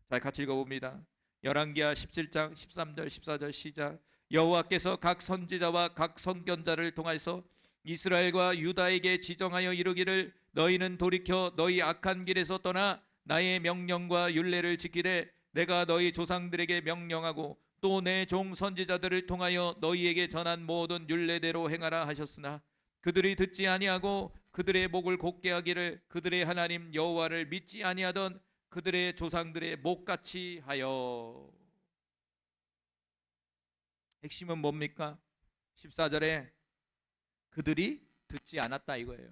자, 같이 읽어봅니다. 열왕기하 17장 13절 14절 시작. 여호와께서 각 선지자와 각 선견자를 통하여서 이스라엘과 유다에게 지정하여 이르기를 너희는 돌이켜 너희 악한 길에서 떠나 나의 명령과 율례를 지키되 내가 너희 조상들에게 명령하고 또 내 종 선지자들을 통하여 너희에게 전한 모든 율례대로 행하라 하셨으나 그들이 듣지 아니하고 그들의 목을 곧게 하기를 그들의 하나님 여호와를 믿지 아니하던 그들의 조상들의 목같이 하여. 핵심은 뭡니까? 14절에 그들이 듣지 않았다 이거예요.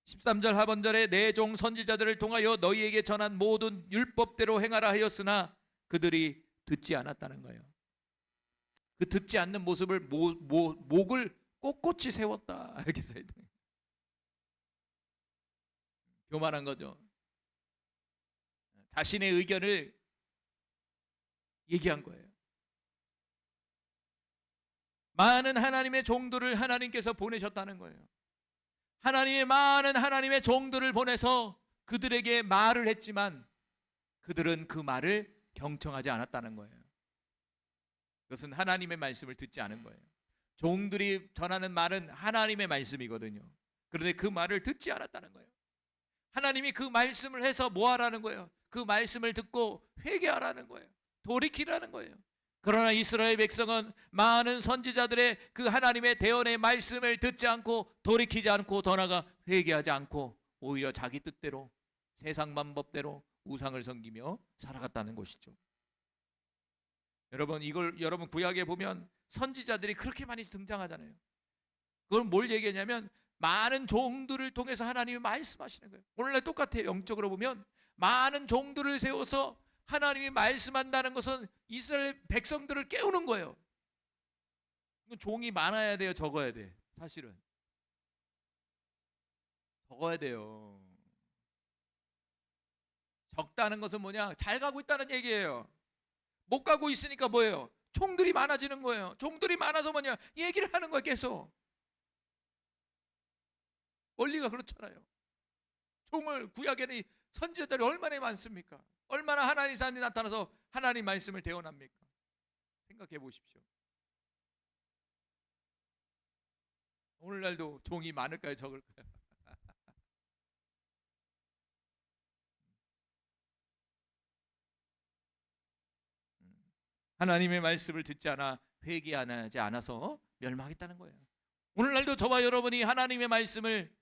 13절 하반절에 내 종 선지자들을 통하여 너희에게 전한 모든 율법대로 행하라 하였으나 그들이 듣지 않았다는 거예요. 그 듣지 않는 모습을 목을 꼿꼿이 세웠다 이렇게 써야 돼요. 교만한 거죠. 자신의 의견을 얘기한 거예요. 많은 하나님의 종들을 하나님께서 보내셨다는 거예요. 하나님의 많은 하나님의 종들을 보내서 그들에게 말을 했지만 그들은 그 말을 경청하지 않았다는 거예요. 그것은 하나님의 말씀을 듣지 않은 거예요. 종들이 전하는 말은 하나님의 말씀이거든요. 그런데 그 말을 듣지 않았다는 거예요. 하나님이 그 말씀을 해서 뭐 하라는 거예요? 그 말씀을 듣고 회개하라는 거예요. 돌이키라는 거예요. 그러나 이스라엘 백성은 많은 선지자들의 그 하나님의 대언의 말씀을 듣지 않고 돌이키지 않고 더 나아가 회개하지 않고 오히려 자기 뜻대로 세상 방법대로 우상을 섬기며 살아갔다는 것이죠. 여러분, 이걸 여러분 구약에 보면 선지자들이 그렇게 많이 등장하잖아요. 그건 뭘 얘기하냐면 많은 종들을 통해서 하나님이 말씀하시는 거예요. 오늘날 똑같아요. 영적으로 보면 많은 종들을 세워서 하나님이 말씀한다는 것은 이스라엘 백성들을 깨우는 거예요. 종이 많아야 돼요, 적어야 돼? 사실은 적어야 돼요. 적다는 것은 뭐냐? 잘 가고 있다는 얘기예요. 못 가고 있으니까 뭐예요? 종들이 많아지는 거예요. 종들이 많아서 뭐냐? 얘기를 하는 거예요, 계속. 원리가 그렇잖아요. 종을 구약에는 선지자들이 얼마나 많습니까? 얼마나 하나님 산이 나타나서 하나님 말씀을 대언합니까? 생각해 보십시오. 오늘날도 종이 많을까요, 적을까요? 하나님의 말씀을 듣지 않아 회개하지 않아서 멸망했다는 거예요. 오늘날도 저와 여러분이 하나님의 말씀을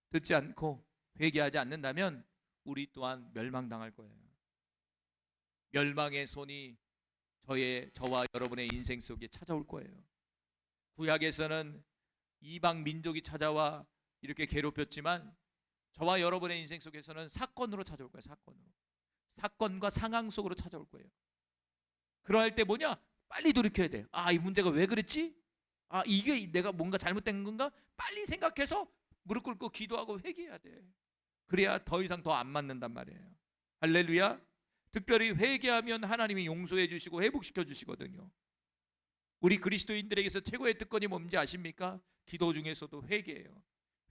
듣지 않고 회개하지 않는다면 우리 또한 멸망당할 거예요. 멸망의 손이 저와 여러분의 인생 속에 찾아올 거예요. 구약에서는 이방 민족이 찾아와 이렇게 괴롭혔지만 저와 여러분의 인생 속에서는 사건으로 찾아올 거예요. 사건으로. 사건과 상황 속으로 찾아올 거예요. 그럴 때 뭐냐? 빨리 돌이켜야 돼. 아, 이 문제가 왜 그랬지? 아, 이게 내가 뭔가 잘못된 건가? 빨리 생각해서 무릎 꿇고 기도하고 회개해야 돼. 그래야 더 이상 더 안 맞는단 말이에요. 할렐루야. 특별히 회개하면 하나님이 용서해 주시고 회복시켜 주시거든요. 우리 그리스도인들에게서 최고의 특권이 뭔지 아십니까? 기도 중에서도 회개예요.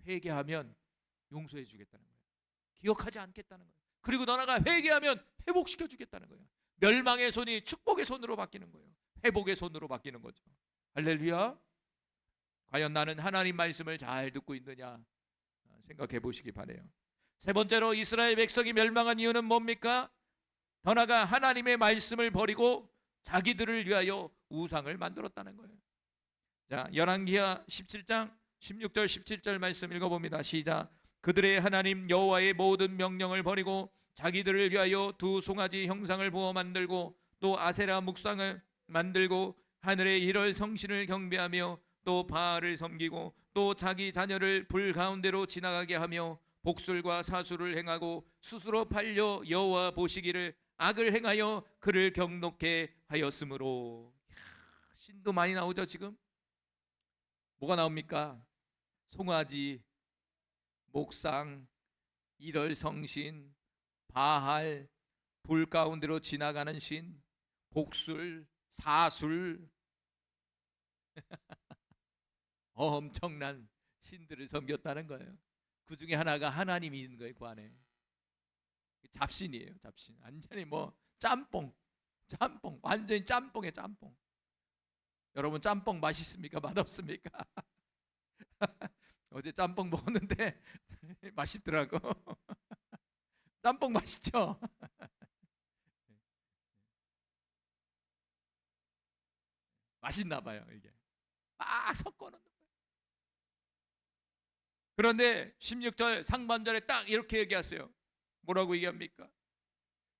회개하면 용서해 주겠다는 거예요. 기억하지 않겠다는 거예요. 그리고 너나가 회개하면 회복시켜 주겠다는 거예요. 멸망의 손이 축복의 손으로 바뀌는 거예요. 회복의 손으로 바뀌는 거죠. 할렐루야. 과연 나는 하나님 말씀을 잘 듣고 있느냐 생각해 보시기 바라요. 세 번째로 이스라엘 백성이 멸망한 이유는 뭡니까? 더 나아가 하나님의 말씀을 버리고 자기들을 위하여 우상을 만들었다는 거예요. 자, 열왕기하 17장 16절 17절 말씀 읽어봅니다. 시작. 그들의 하나님 여호와의 모든 명령을 버리고 자기들을 위하여 두 송아지 형상을 부어 만들고 또 아세라 묵상을 만들고 하늘의 일월 성신을 경배하며 또 바알을 섬기고 또 자기 자녀를 불 가운데로 지나가게 하며 복술과 사술을 행하고 스스로 팔려 여호와 보시기를 악을 행하여 그를 경록케 하였으므로. 신도 많이 나오죠. 지금 뭐가 나옵니까? 송아지, 목상, 일월 성신, 바알, 불 가운데로 지나가는 신, 복술, 사술 엄청난 신들을 섬겼다는 거예요. 그 중에 하나가 하나님이 있는 거예요. 그 안에 잡신이에요. 잡신. 완전히 뭐 짬뽕 완전히 짬뽕이에요. 짬뽕. 여러분 짬뽕 맛있습니까? 맛없습니까? 어제 짬뽕 먹었는데 맛있더라고. 짬뽕 맛있죠? 맛있나 봐요. 이게 막 섞어 놓는 거예요. 그런데 16절 상반절에 딱 이렇게 얘기하세요. 뭐라고 얘기합니까?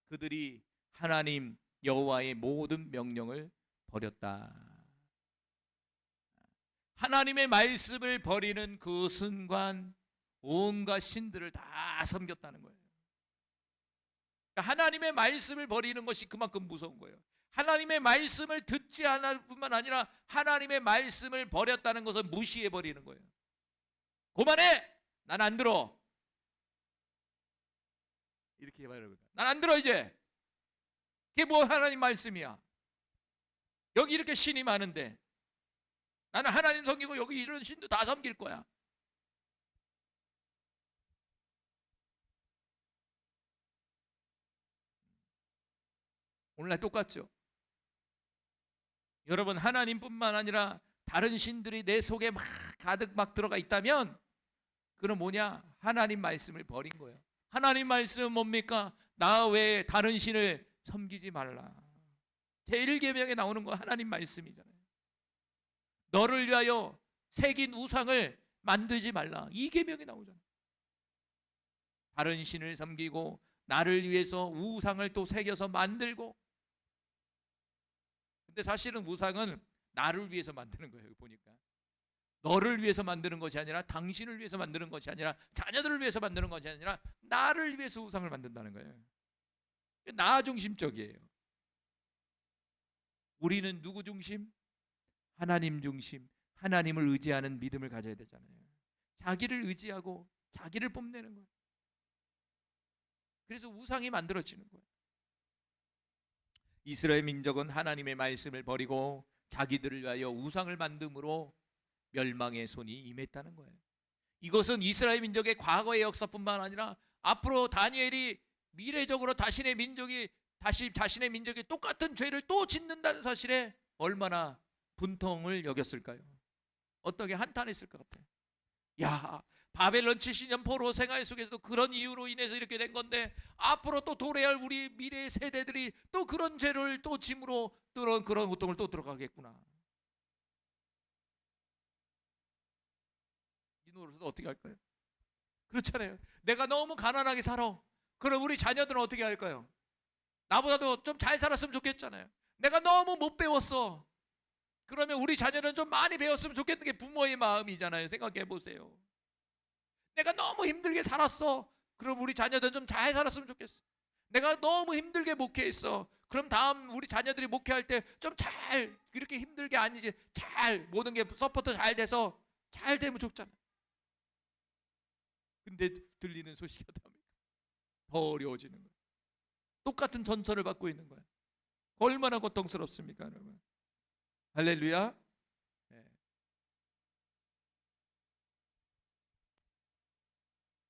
그들이 하나님 여호와의 모든 명령을 버렸다. 하나님의 말씀을 버리는 그 순간 온갖 신들을 다 섬겼다는 거예요. 그러니까 하나님의 말씀을 버리는 것이 그만큼 무서운 거예요. 하나님의 말씀을 듣지 않을 뿐만 아니라 하나님의 말씀을 버렸다는 것을 무시해 버리는 거예요. 그만해! 난 안 들어. 이렇게 말해요. 난 안 들어 이제. 그게 뭐 하나님 말씀이야. 여기 이렇게 신이 많은데 나는 하나님 섬기고 여기 이런 신도 다 섬길 거야. 오늘날 똑같죠. 여러분 하나님뿐만 아니라 다른 신들이 내 속에 막 가득 막 들어가 있다면 그건 뭐냐? 하나님 말씀을 버린 거예요. 하나님 말씀은 뭡니까? 나 외에 다른 신을 섬기지 말라. 제1계명에 나오는 거 하나님 말씀이잖아요. 너를 위하여 새긴 우상을 만들지 말라. 이 계명에 나오잖아요. 다른 신을 섬기고 나를 위해서 우상을 또 새겨서 만들고, 근데 사실은 우상은 나를 위해서 만드는 거예요. 여기 보니까 너를 위해서 만드는 것이 아니라, 당신을 위해서 만드는 것이 아니라, 자녀들을 위해서 만드는 것이 아니라 나를 위해서 우상을 만든다는 거예요. 나 중심적이에요. 우리는 누구 중심? 하나님 중심, 하나님을 의지하는 믿음을 가져야 되잖아요. 자기를 의지하고 자기를 뽐내는 거예요. 그래서 우상이 만들어지는 거예요. 이스라엘 민족은 하나님의 말씀을 버리고 자기들을 위하여 우상을 만듦으로 멸망의 손이 임했다는 거예요. 이것은 이스라엘 민족의 과거의 역사뿐만 아니라 앞으로 다니엘이 미래적으로 자신의 민족이 똑같은 죄를 또 짓는다는 사실에 얼마나 분통을 여겼을까요? 어떻게 한탄했을 것 같아요. 야, 바벨론 70년 포로 생활 속에서도 그런 이유로 인해서 이렇게 된 건데, 앞으로 또 도래할 우리 미래의 세대들이 또 그런 죄를 또 짐으로 그런 고통을 또 들어가겠구나. 이 노릇은 어떻게 할까요? 그렇잖아요. 내가 너무 가난하게 살아. 그럼 우리 자녀들은 어떻게 할까요? 나보다도 좀 잘 살았으면 좋겠잖아요. 내가 너무 못 배웠어. 그러면 우리 자녀는 좀 많이 배웠으면 좋겠는 게 부모의 마음이잖아요. 생각해 보세요. 내가 너무 힘들게 살았어. 그럼 우리 자녀들은 좀 잘 살았으면 좋겠어. 내가 너무 힘들게 목회했어. 그럼 다음 우리 자녀들이 목회할 때 좀 잘, 그렇게 힘들게 아니지, 잘 모든 게 서포트 잘 돼서 잘 되면 좋잖아. 근데 들리는 소식이 어떡합니까? 더 어려워지는 거야. 똑같은 전철을 받고 있는 거야. 얼마나 고통스럽습니까, 여러분? 할렐루야. 네.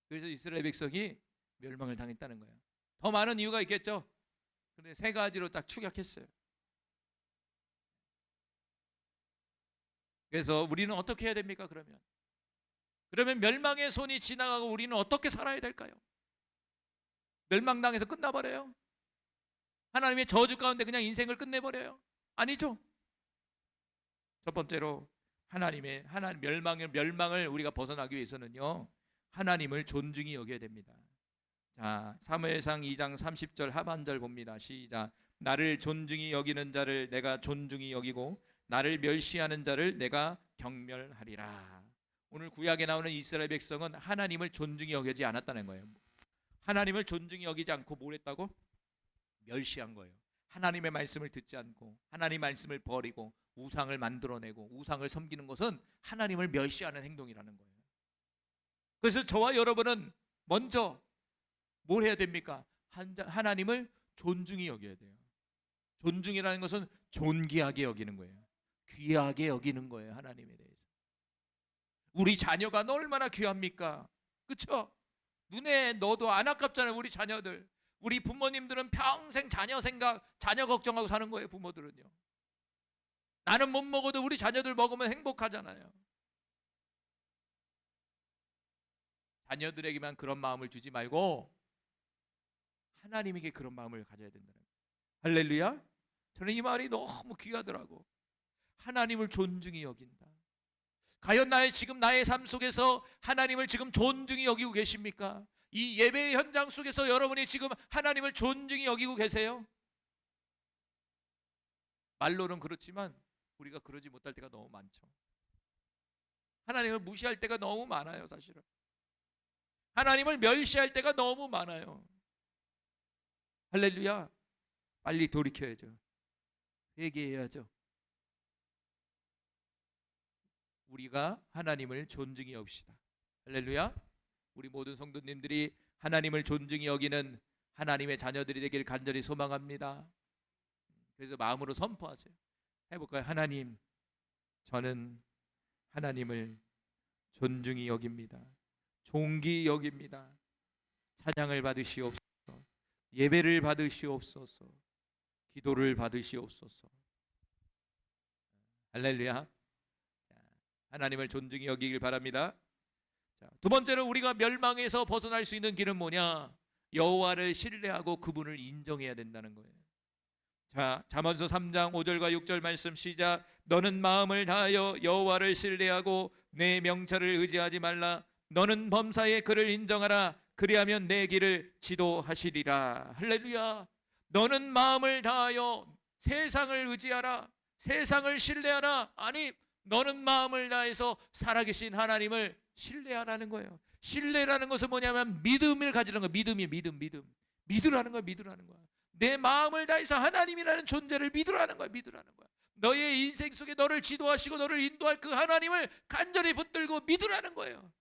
그래서 이스라엘 백성이 멸망을 당했다는 거예요. 더 많은 이유가 있겠죠. 그런데 세 가지로 딱 축약했어요. 그래서 우리는 어떻게 해야 됩니까? 그러면 멸망의 손이 지나가고 우리는 어떻게 살아야 될까요? 멸망당해서 끝나버려요? 하나님의 저주 가운데 그냥 인생을 끝내버려요? 아니죠. 첫 번째로 하나님 멸망을 우리가 벗어나기 위해서는요, 하나님을 존중히 여겨야 됩니다. 자, 사무엘상 2장 30절 하반절 봅니다. 시작. 나를 존중히 여기는 자를 내가 존중히 여기고 나를 멸시하는 자를 내가 경멸하리라. 오늘 구약에 나오는 이스라엘 백성은 하나님을 존중히 여기지 않았다는 거예요. 하나님을 존중히 여기지 않고 뭘 했다고? 멸시한 거예요. 하나님의 말씀을 듣지 않고 하나님의 말씀을 버리고 우상을 만들어내고 우상을 섬기는 것은 하나님을 멸시하는 행동이라는 거예요. 그래서 저와 여러분은 먼저 뭘 해야 됩니까? 하나님을 존중히 여겨야 돼요. 존중이라는 것은 존귀하게 여기는 거예요. 귀하게 여기는 거예요. 하나님에 대해서. 우리 자녀가 얼마나 귀합니까? 그렇죠? 눈에 넣어도 안 아깝잖아요. 우리 자녀들. 우리 부모님들은 평생 자녀 생각, 자녀 걱정하고 사는 거예요. 부모들은요. 나는 못 먹어도 우리 자녀들 먹으면 행복하잖아요. 자녀들에게만 그런 마음을 주지 말고 하나님에게 그런 마음을 가져야 된다는 거예요. 할렐루야. 저는 이 말이 너무 귀하더라고. 하나님을 존중히 여긴다. 과연 지금 나의 삶 속에서 하나님을 지금 존중히 여기고 계십니까? 이 예배의 현장 속에서 여러분이 지금 하나님을 존중히 여기고 계세요? 말로는 그렇지만 우리가 그러지 못할 때가 너무 많죠. 하나님을 무시할 때가 너무 많아요. 사실은 하나님을 멸시할 때가 너무 많아요. 할렐루야. 빨리 돌이켜야죠. 회개해야죠. 우리가 하나님을 존중히 여깁시다. 할렐루야. 우리 모든 성도님들이 하나님을 존중히 여기는 하나님의 자녀들이 되길 간절히 소망합니다. 그래서 마음으로 선포하세요. 해볼까요? 하나님, 저는 하나님을 존중히 여깁니다. 존귀히 여깁니다. 찬양을 받으시옵소서. 예배를 받으시옵소서. 기도를 받으시옵소서. 할렐루야. 하나님을 존중히 여기길 바랍니다. 자, 두 번째로 우리가 멸망에서 벗어날 수 있는 길은 뭐냐? 여호와를 신뢰하고 그분을 인정해야 된다는 거예요. 자, 잠언서 3장 5절과 6절 말씀 시작. 너는 마음을 다하여 여호와를 신뢰하고 내 명철을 의지하지 말라. 너는 범사에 그를 인정하라. 그리하면 내 길을 지도하시리라. 할렐루야. 너는 마음을 다하여 세상을 의지하라. 세상을 신뢰하라. 아니, 너는 마음을 다해서 살아계신 하나님을 신뢰하라는 거예요. 신뢰라는 것은 뭐냐면 믿음을 가지는 거예요. 믿으라는 거야. 믿으라는 거야. 내 마음을 다해서 하나님이라는 존재를 믿으라는 거야. 믿으라는 거야. 너의 인생 속에 너를 지도하시고 너를 인도할 그 하나님을 간절히 붙들고 믿으라는 거예요.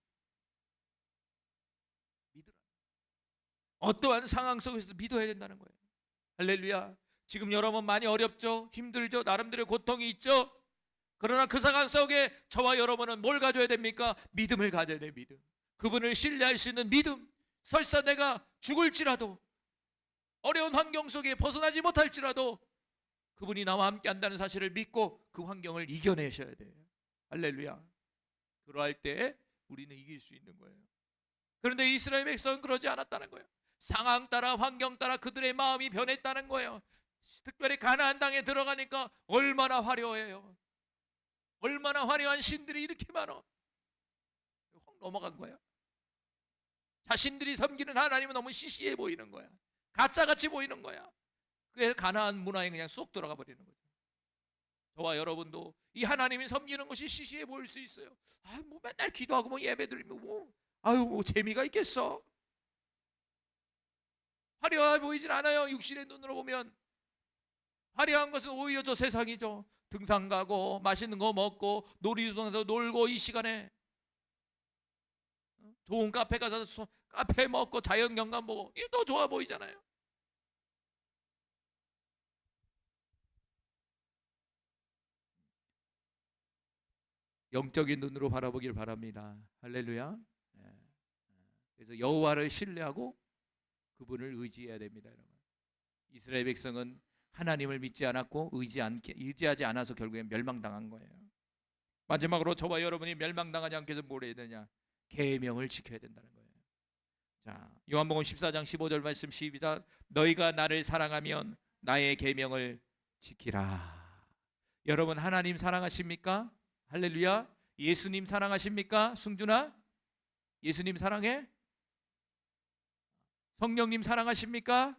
믿으라. 어떠한 상황 속에서도 믿어야 된다는 거예요. 할렐루야. 지금 여러분 많이 어렵죠? 힘들죠? 나름대로의 고통이 있죠? 그러나 그 상황 속에 저와 여러분은 뭘 가져야 됩니까? 믿음을 가져야 돼요. 믿음. 그분을 신뢰할 수 있는 믿음. 설사 내가 죽을지라도, 어려운 환경 속에 벗어나지 못할지라도 그분이 나와 함께 한다는 사실을 믿고 그 환경을 이겨내셔야 돼요. 할렐루야. 그러할 때 우리는 이길 수 있는 거예요. 그런데 이스라엘 백성은 그러지 않았다는 거예요. 상황 따라 환경 따라 그들의 마음이 변했다는 거예요. 특별히 가나안 땅에 들어가니까 얼마나 화려해요. 얼마나 화려한 신들이 이렇게 많아. 확 넘어간 거예요. 자신들이 섬기는 하나님은 너무 시시해 보이는 거야. 가짜같이 보이는 거야. 그래서 가나안 문화에 그냥 쏙 들어가 버리는 거죠. 저와 여러분도 이 하나님이 섬기는 것이 시시해 보일 수 있어요. 뭐 맨날 기도하고 뭐 예배드리면 뭐 재미가 있겠어? 화려해 보이진 않아요. 육신의 눈으로 보면. 화려한 것은 오히려 저 세상이죠. 등산 가고 맛있는 거 먹고 놀이동산에서 놀고, 이 시간에 좋은 카페 가서 카페 먹고 자연경관 보고, 이게 더 좋아 보이잖아요. 영적인 눈으로 바라보길 바랍니다. 할렐루야. 그래서 여호와를 신뢰하고 그분을 의지해야 됩니다. 여러분. 이스라엘 백성은 하나님을 믿지 않았고 의지하지 않아서 결국엔 멸망당한 거예요. 마지막으로 저와 여러분이 멸망당하지 않기 위해서 뭘 해야 되냐? 계명을 지켜야 된다는 거예요. 자, 요한복음 14장 15절 말씀 시작. 너희가 나를 사랑하면 나의 계명을 지키라. 여러분, 하나님 사랑하십니까? 할렐루야. 예수님 사랑하십니까? 승준아, 예수님 사랑해? 성령님 사랑하십니까?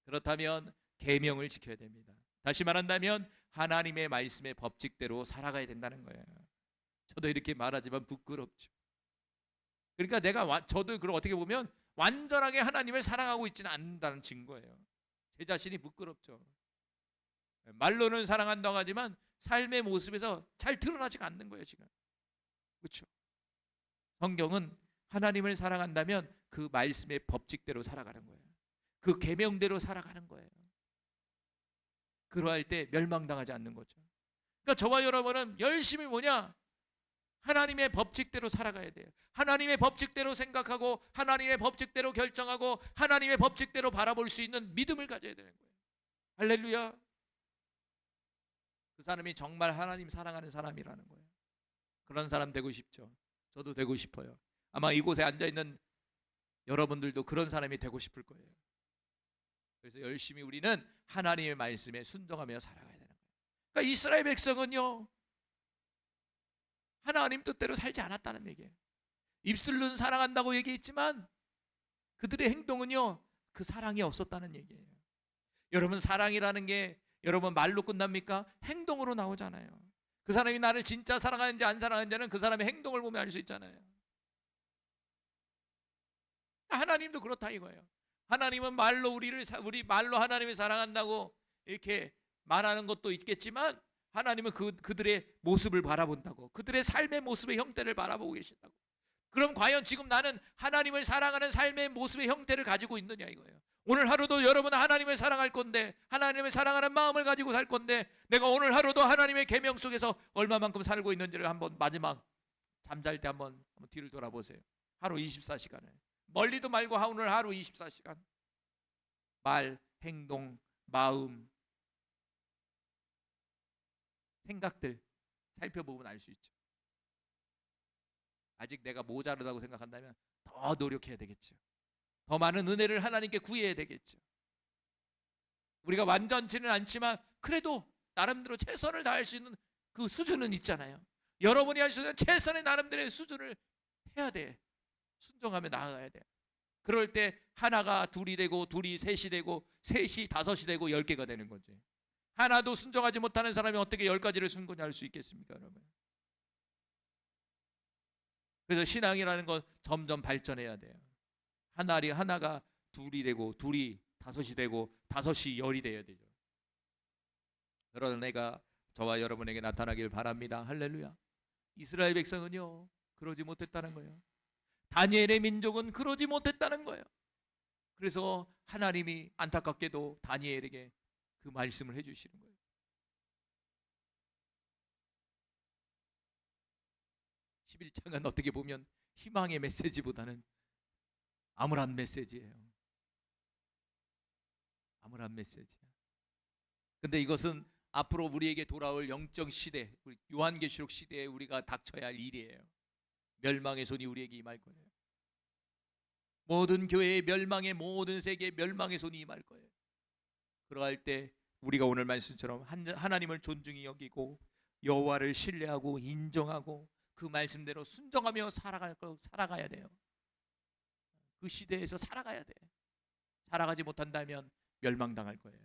그렇다면 계명을 지켜야 됩니다. 다시 말한다면 하나님의 말씀의 법칙대로 살아가야 된다는 거예요. 저도 이렇게 말하지만 부끄럽죠. 그러니까 저도 그걸 어떻게 보면 완전하게 하나님을 사랑하고 있지는 않는다는 증거예요. 제 자신이 부끄럽죠. 말로는 사랑한다고 하지만 삶의 모습에서 잘 드러나지가 않는 거예요, 지금. 그렇죠? 성경은 하나님을 사랑한다면 그 말씀의 법칙대로 살아가는 거예요. 그 계명대로 살아가는 거예요. 그러할 때 멸망당하지 않는 거죠. 그러니까 저와 여러분은 열심히 하나님의 법칙대로 살아가야 돼요. 하나님의 법칙대로 생각하고 하나님의 법칙대로 결정하고 하나님의 법칙대로 바라볼 수 있는 믿음을 가져야 되는 거예요. 할렐루야. 그 사람이 정말 하나님 사랑하는 사람이라는 거예요. 그런 사람 되고 싶죠. 저도 되고 싶어요. 아마 이곳에 앉아있는 여러분들도 그런 사람이 되고 싶을 거예요. 그래서 열심히 우리는 하나님의 말씀에 순종하며 살아가야 되는 거예요. 그러니까 이스라엘 백성은요, 하나님 뜻대로 살지 않았다는 얘기예요. 입술로는 사랑한다고 얘기했지만 그들의 행동은요, 그 사랑이 없었다는 얘기예요. 여러분, 사랑이라는 게 여러분 말로 끝납니까? 행동으로 나오잖아요. 그 사람이 나를 진짜 사랑하는지 안 사랑하는지는 그 사람의 행동을 보면 알 수 있잖아요. 하나님도 그렇다 이거예요. 하나님은 우리 말로 하나님을 사랑한다고 이렇게 말하는 것도 있겠지만 하나님은 그들의 모습을 바라본다고, 그들의 삶의 모습의 형태를 바라보고 계신다고. 그럼 과연 지금 나는 하나님을 사랑하는 삶의 모습의 형태를 가지고 있느냐 이거예요. 오늘 하루도 여러분은 하나님을 사랑할 건데, 하나님을 사랑하는 마음을 가지고 살 건데, 내가 오늘 하루도 하나님의 계명 속에서 얼마만큼 살고 있는지를 한번 마지막 잠잘 때 한번 뒤를 돌아보세요. 하루 24시간을 멀리도 말고 오늘 하루 24시간 말, 행동, 마음, 생각들 살펴보면 알 수 있죠. 아직 내가 모자르다고 생각한다면 더 노력해야 되겠죠. 더 많은 은혜를 하나님께 구해야 되겠죠. 우리가 완전치는 않지만 그래도 나름대로 최선을 다할 수 있는 그 수준은 있잖아요. 여러분이 할 수 있는 최선의 나름대로의 수준을 해야 돼. 순종하며 나아가야 돼요. 그럴 때 하나가 둘이 되고 둘이 셋이 되고 셋이 다섯이 되고 10개가 되는 거지. 하나도 순종하지 못하는 사람이 어떻게 10가지를 순종할 수 있겠습니까, 여러분? 그래서 신앙이라는 건 점점 발전해야 돼요. 하나가 둘이 되고 둘이 다섯이 되고 다섯이 10이 돼야 되죠. 그런 애가 저와 여러분에게 나타나길 바랍니다. 할렐루야. 이스라엘 백성은요 그러지 못했다는 거예요. 다니엘의 민족은 그러지 못했다는 거예요. 그래서 하나님이 안타깝게도 다니엘에게 그 말씀을 해주시는 거예요. 11장은 어떻게 보면 희망의 메시지보다는 암울한 메시지예요. 암울한 메시지야. 근데 이것은 앞으로 우리에게 돌아올 영적 시대, 우리 요한계시록 시대에 우리가 닥쳐야 할 일이에요. 멸망의 손이 우리에게 임할 거예요. 모든 교회의 멸망의, 모든 세계의 멸망의 손이 임할 거예요. 그러할 때 우리가 오늘 말씀처럼 하나님을 존중히 여기고 여호와를 신뢰하고 인정하고 그 말씀대로 순종하며 살아가야 돼요. 그 시대에서 살아가야 돼. 살아가지 못한다면 멸망당할 거예요.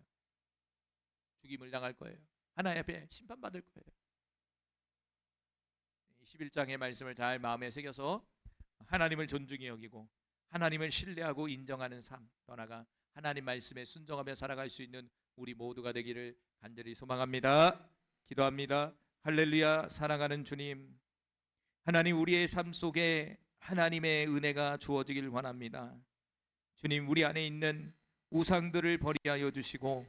죽임을 당할 거예요. 하나님 앞에 심판받을 거예요. 11장의 말씀을 잘 마음에 새겨서 하나님을 존중히 여기고 하나님을 신뢰하고 인정하는 삶, 떠나가 하나님 말씀에 순종하며 살아갈 수 있는 우리 모두가 되기를 간절히 소망합니다. 기도합니다. 할렐루야. 사랑하는 주님, 하나님, 우리의 삶 속에 하나님의 은혜가 주어지길 원합니다. 주님, 우리 안에 있는 우상들을 버리하여 주시고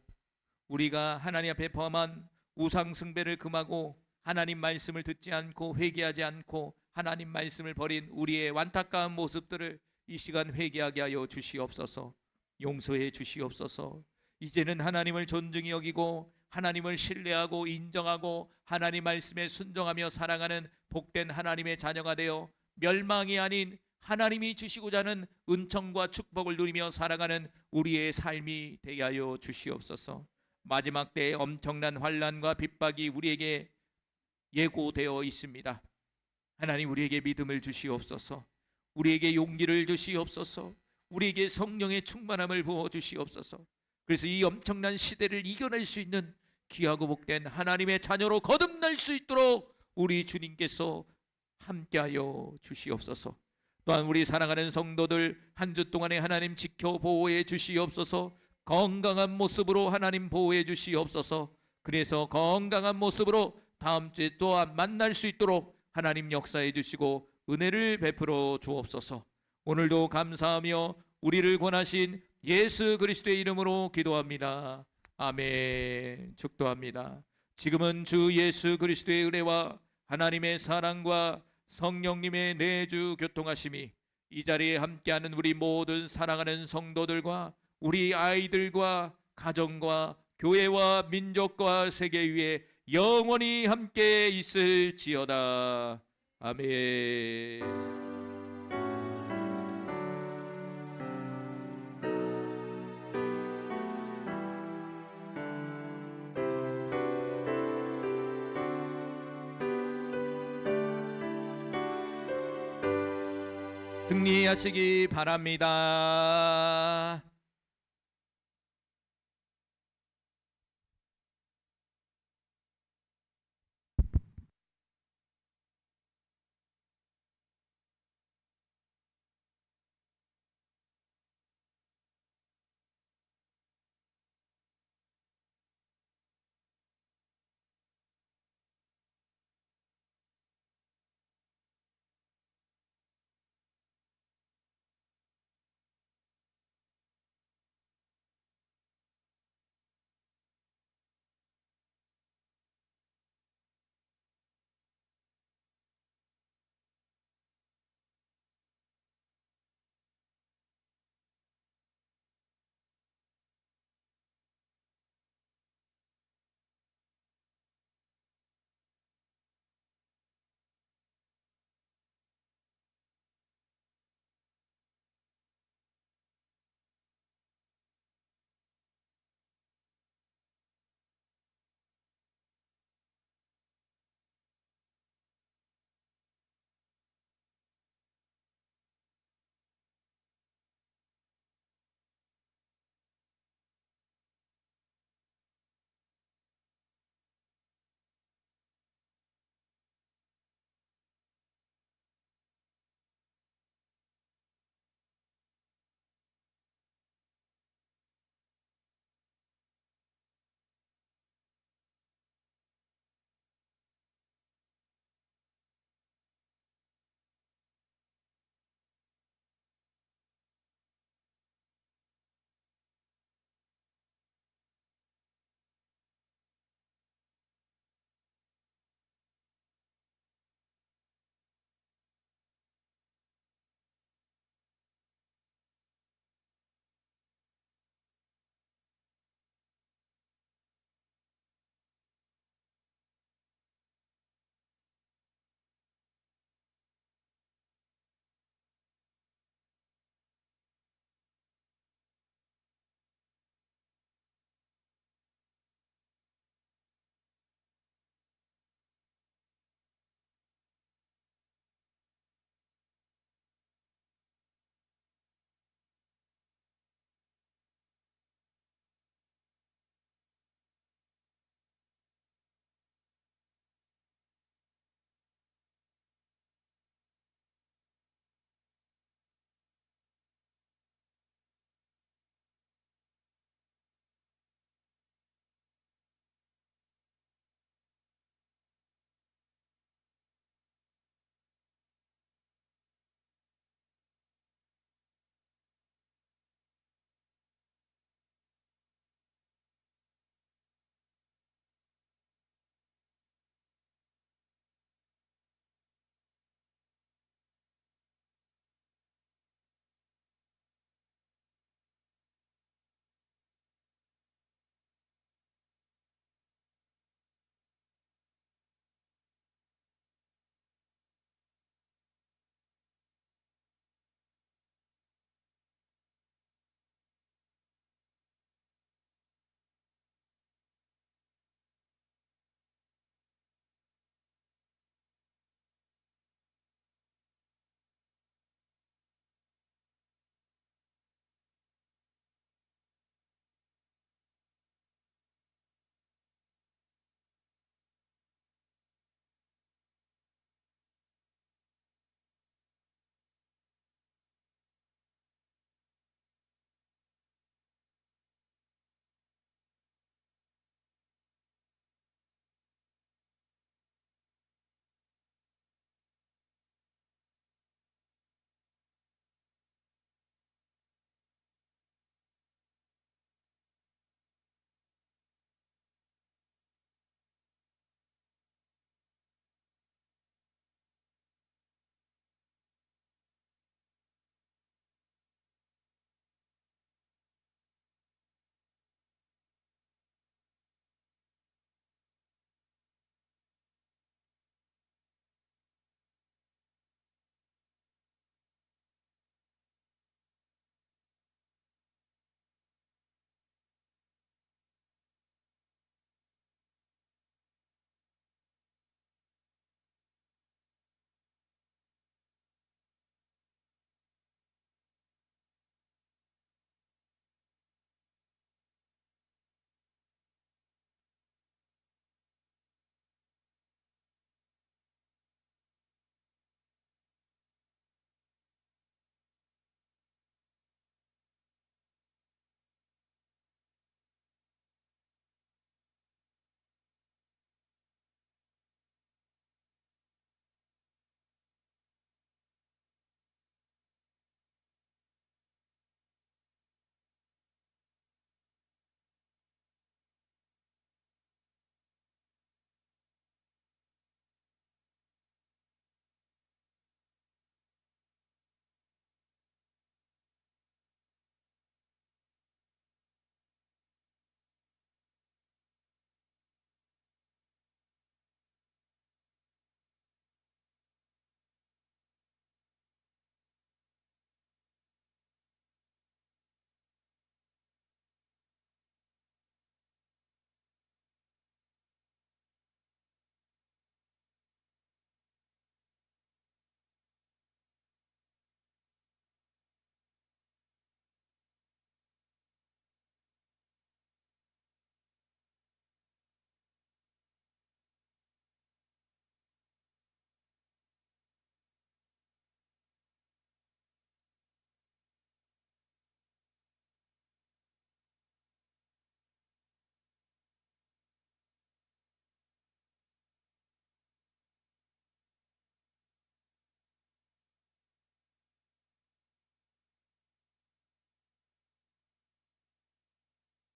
우리가 하나님 앞에 범한 우상 숭배를 금하고 하나님 말씀을 듣지 않고 회개하지 않고 하나님 말씀을 버린 우리의 안타까운 모습들을 이 시간 회개하게 하여 주시옵소서. 용서해 주시옵소서. 이제는 하나님을 존중히 여기고 하나님을 신뢰하고 인정하고 하나님 말씀에 순종하며 살아가는 복된 하나님의 자녀가 되어 멸망이 아닌 하나님이 주시고자 하는 은총과 축복을 누리며 살아가는 우리의 삶이 되게 하여 주시옵소서. 마지막 때에 엄청난 환난과 핍박이 우리에게 예고되어 있습니다. 하나님, 우리에게 믿음을 주시옵소서. 우리에게 용기를 주시옵소서. 우리에게 성령의 충만함을 부어 주시옵소서. 그래서 이 엄청난 시대를 이겨낼 수 있는 귀하고 복된 하나님의 자녀로 거듭날 수 있도록 우리 주님께서 함께하여 주시옵소서. 또한 우리 사랑하는 성도들 한 주 동안에 하나님 지켜 보호해 주시옵소서. 건강한 모습으로 하나님 보호해 주시옵소서. 그래서 건강한 모습으로 다음 주에 또한 만날 수 있도록 하나님 역사해 주시고 은혜를 베풀어 주옵소서. 오늘도 감사하며 우리를 권하신 예수 그리스도의 이름으로 기도합니다. 아멘. 축도합니다. 지금은 주 예수 그리스도의 은혜와 하나님의 사랑과 성령님의 내주 교통하심이 이 자리에 함께하는 우리 모든 사랑하는 성도들과 우리 아이들과 가정과 교회와 민족과 세계 위에 영원히 함께 있을지어다. 아멘. 승리하시기 바랍니다.